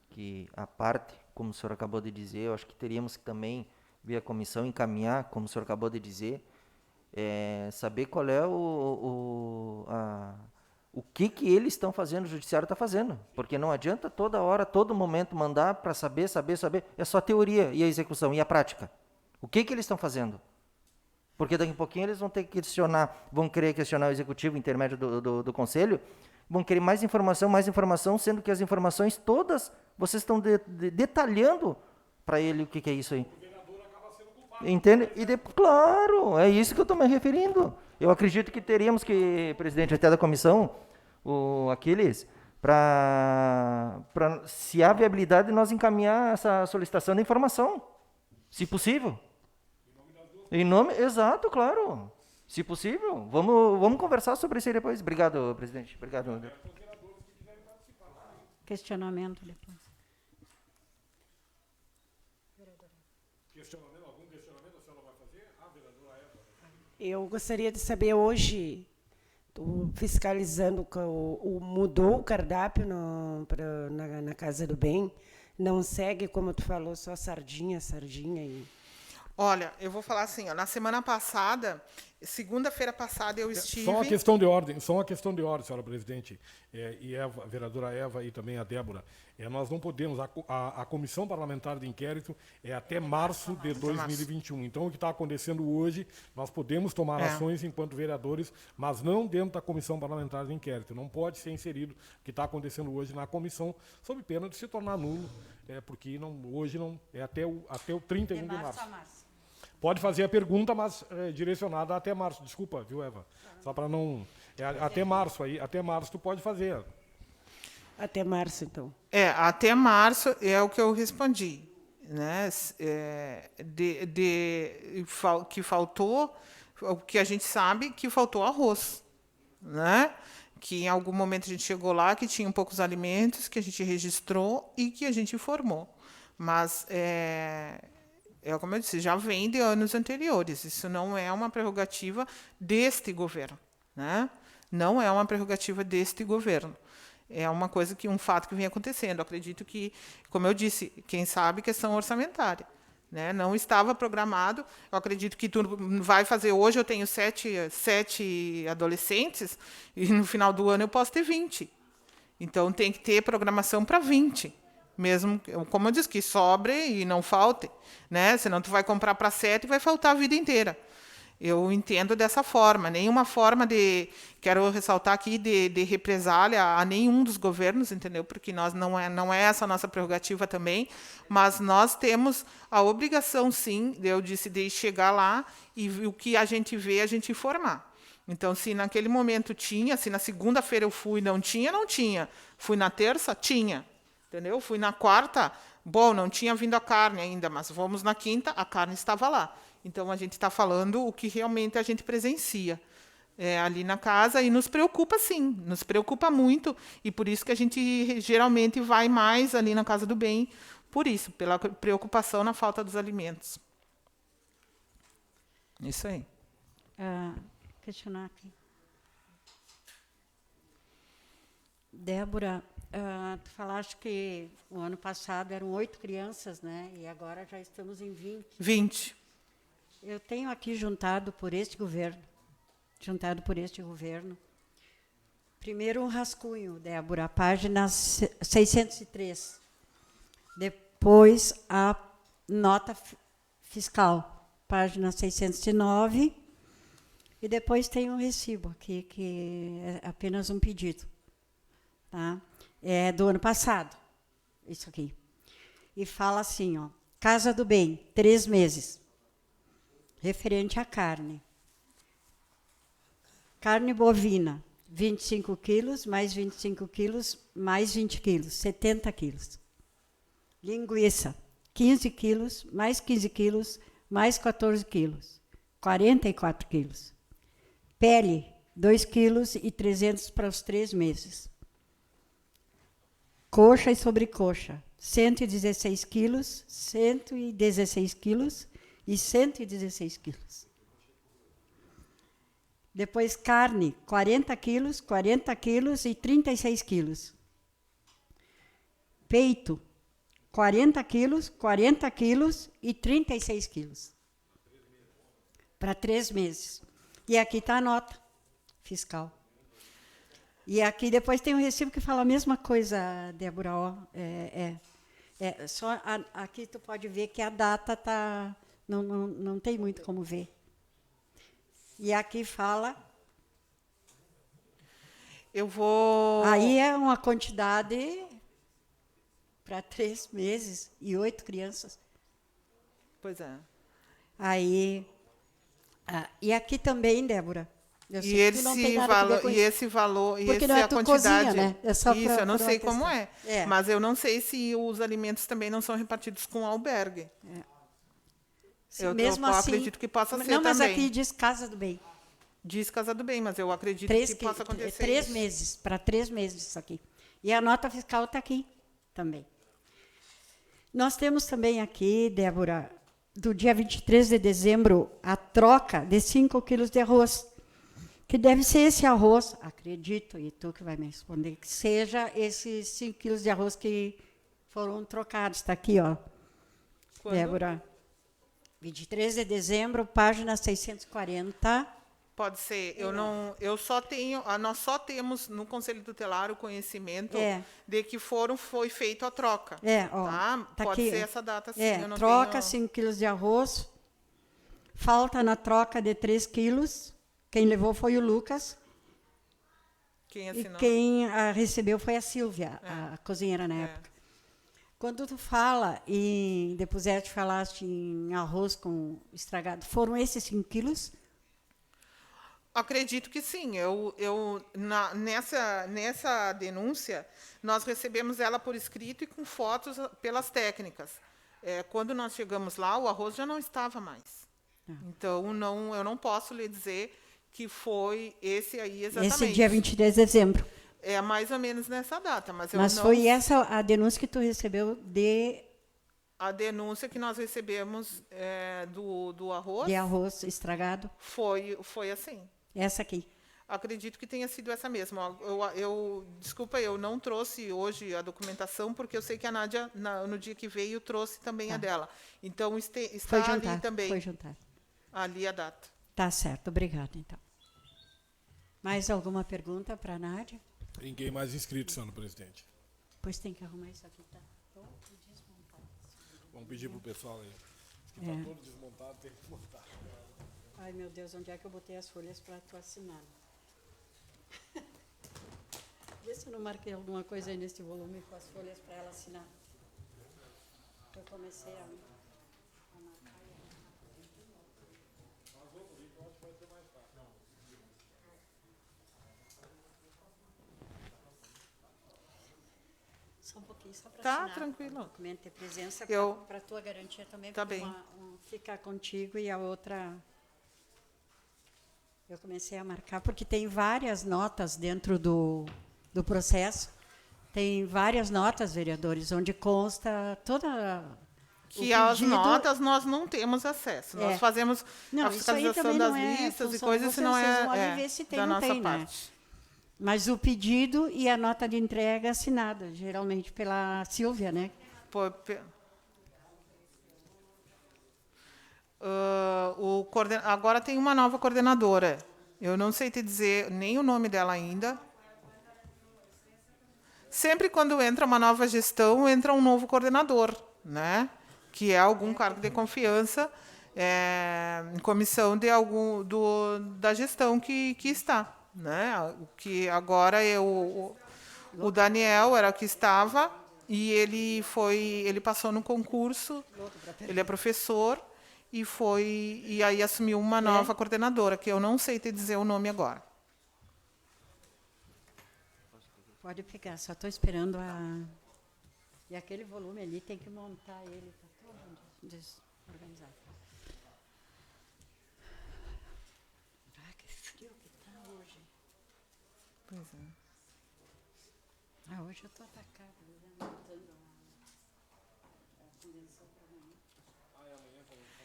que a parte, como o senhor acabou de dizer, eu acho que teríamos que também, via comissão, encaminhar, como o senhor acabou de dizer, saber qual é o que eles estão fazendo, o judiciário está fazendo. Porque não adianta toda hora, todo momento, mandar para saber. É só a teoria e a execução, e a prática. O que eles estão fazendo? Porque daqui a pouquinho eles vão ter que vão querer questionar o executivo intermédio do conselho, vão querer mais informação, sendo que as informações todas vocês estão detalhando para ele o que é isso aí. Entende? Claro, é isso que eu estou me referindo. Eu acredito que teríamos que, presidente, até da comissão, o Aquiles, se há viabilidade, nós encaminhar essa solicitação de informação, se possível. Exato, claro. Se possível, vamos conversar sobre isso aí depois. Obrigado, presidente. Obrigado. Questionamento depois. Algum questionamento a senhora vai fazer? Vereadora Eva. Eu gostaria de saber hoje, fiscalizando, mudou o cardápio na Casa do Bem, não segue, como tu falou, só sardinha e... Olha, eu vou falar assim, na semana passada Segunda-feira passada eu estive... Só uma questão de ordem, senhora presidente, e a vereadora Eva e também a Débora. Nós não podemos, a comissão parlamentar de inquérito é até março de 2021. Então, o que está acontecendo hoje, nós podemos tomar ações enquanto vereadores, mas não dentro da comissão parlamentar de inquérito. Não pode ser inserido o que está acontecendo hoje na comissão, sob pena de se tornar nulo, porque hoje não é até o 31 de março. Pode fazer a pergunta, mas direcionada até março. Desculpa, viu, Eva? Só para não... até março aí. Até março tu pode fazer. Até março, então. Até março é o que eu respondi. Né? Que faltou... O que a gente sabe que faltou arroz. Né? Que em algum momento a gente chegou lá, que tinha poucos alimentos, que a gente registrou e que a gente informou. Mas... como eu disse, já vem de anos anteriores. Isso não é uma prerrogativa deste governo. Né? Não é uma prerrogativa deste governo. É uma coisa um fato que vem acontecendo. Eu acredito que, como eu disse, quem sabe, questão orçamentária. Né? Não estava programado. Eu acredito que tu vai fazer hoje, eu tenho 7 adolescentes, e no final do ano eu posso ter 20. Então, tem que ter programação para 20. Mesmo, como eu disse, que sobre e não falte, né? Senão tu vai comprar para 7 e vai faltar a vida inteira. Eu entendo dessa forma. Nenhuma forma quero ressaltar aqui, de represália a nenhum dos governos, entendeu? Porque não é essa a nossa prerrogativa também, mas nós temos a obrigação, sim, eu disse, de chegar lá e o que a gente vê, a gente informar. Então, se naquele momento tinha, se na segunda-feira eu fui e não tinha. Fui na terça, tinha. Entendeu? Fui na quarta, não tinha vindo a carne ainda, mas vamos na quinta, a carne estava lá. Então, a gente está falando o que realmente a gente presencia ali na casa e nos preocupa, sim, nos preocupa muito. E por isso que a gente geralmente vai mais ali na Casa do Bem, por isso, pela preocupação na falta dos alimentos. Isso aí. Questionar aqui. Débora, tu falaste que o ano passado eram 8 crianças, né? E agora já estamos em 20. 20. Eu tenho aqui juntado por este governo. Primeiro um rascunho, Débora, página 603. Depois a nota fiscal, página 609. E depois tem um recibo aqui, que é apenas um pedido. Tá? É do ano passado, isso aqui. E fala assim, Casa do Bem, 3 meses. Referente à carne. Carne bovina, 25 quilos, mais 25 quilos, mais 20 quilos, 70 quilos. Linguiça, 15 quilos, mais 15 quilos, mais 14 quilos, 44 quilos. Pele, 2 quilos e 300 para os 3 meses. Coxa e sobrecoxa, 116 quilos, 116 quilos e 116 quilos. Depois carne, 40 quilos e 36 quilos. Peito, 40 quilos e 36 quilos. Para 3 meses. E aqui está a nota fiscal. E aqui depois tem um recibo que fala a mesma coisa, Débora. Só aqui tu pode ver que a data tá, não tem muito como ver. E aqui fala... Aí é uma quantidade para 3 meses e 8 crianças. Pois é. Aí... e aqui também, Débora... E esse valor, e porque essa não é a quantidade, cozinha, né? É só isso, eu não sei como é. Mas eu não sei se os alimentos também não são repartidos com albergue. Eu acredito que possa ser também. Não, mas aqui diz Casa do Bem. Diz Casa do Bem, mas eu acredito que possa acontecer 3 meses, para 3 meses isso aqui. E a nota fiscal está aqui também. Nós temos também aqui, Débora, do dia 23 de dezembro, a troca de 5 quilos de arroz. Que deve ser esse arroz, acredito, e tu que vai me responder, que seja esses 5 quilos de arroz que foram trocados. Está aqui, Quando? Débora. 23 de dezembro, página 640. Pode ser. Nós só temos no Conselho Tutelar o conhecimento de que foi feita a troca. Tá Pode aqui. ser essa data, sim. Eu não Troca tenho... 5 quilos de arroz. Falta na troca de 3 quilos. Quem levou foi o Lucas. Quem assinou? E quem recebeu foi a Silvia, a cozinheira na época. Quando tu fala em Depuzete, falaste em arroz com estragado, foram esses 5 quilos? Acredito que sim. Nessa denúncia, nós recebemos ela por escrito e com fotos pelas técnicas. Quando nós chegamos lá, o arroz já não estava mais. Então, eu não posso lhe dizer que foi esse aí exatamente. Esse dia 23 de dezembro. É mais ou menos nessa data. Mas foi essa a denúncia que tu recebeu de... A denúncia que nós recebemos do arroz... De arroz estragado? Foi assim. Essa aqui. Acredito que tenha sido essa mesma. Desculpa, eu não trouxe hoje a documentação, porque eu sei que a Nádia, no dia que veio, trouxe também a dela. Então, está ali também. Foi jantar. Ali a data. Tá certo, obrigada, então. Mais alguma pergunta para a Nádia? Ninguém mais inscrito, senhor presidente. Pois tem que arrumar isso aqui, tá? Vamos pedir para o pessoal aí. Está todo desmontado, tem que montar. Ai, meu Deus, onde é que eu botei as folhas para tu assinar? Vê se eu não marquei alguma coisa aí nesse volume com as folhas para ela assinar. Eu comecei a marcar. Só um pouquinho, só para assinar. Tá, tranquilo. O documento de presença para a tua garantia também. Tá bem. Ficar contigo e a outra... Eu comecei a marcar, porque tem várias notas dentro do processo. Tem várias notas, vereadores, onde consta toda... Que as notas nós não temos acesso. Nós fazemos a fiscalização das listas e coisas, se não é ver se tem, da não nossa tem, parte. Né? Mas o pedido e a nota de entrega assinada, geralmente pela Silvia, né? Agora tem uma nova coordenadora. Eu não sei te dizer nem o nome dela ainda. Sempre quando entra uma nova gestão, entra um novo coordenador, né? Que é algum cargo de confiança em comissão de da gestão que está, né? Que agora o Daniel era o que estava e ele passou no concurso. Ele é professor e aí assumiu uma nova coordenadora, que eu não sei te dizer o nome agora. Pode pegar, só estou esperando E aquele volume ali tem que montar ele, está todo desorganizado. Ah, que frio que está hoje. Pois é. Hoje eu estou atacada, montando a convenção para amanhã. É amanhã a convenção?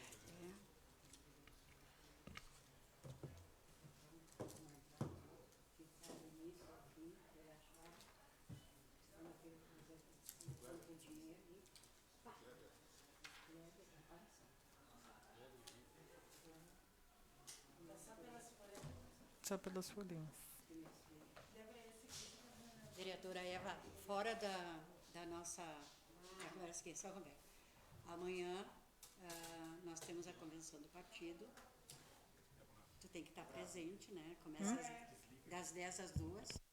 Só pelas folhinhas. Vereadora Eva, fora da nossa conversa aqui, só conversa. Amanhã nós temos a convenção do partido. Tu tem que estar presente, né? Começa das 10 às 2.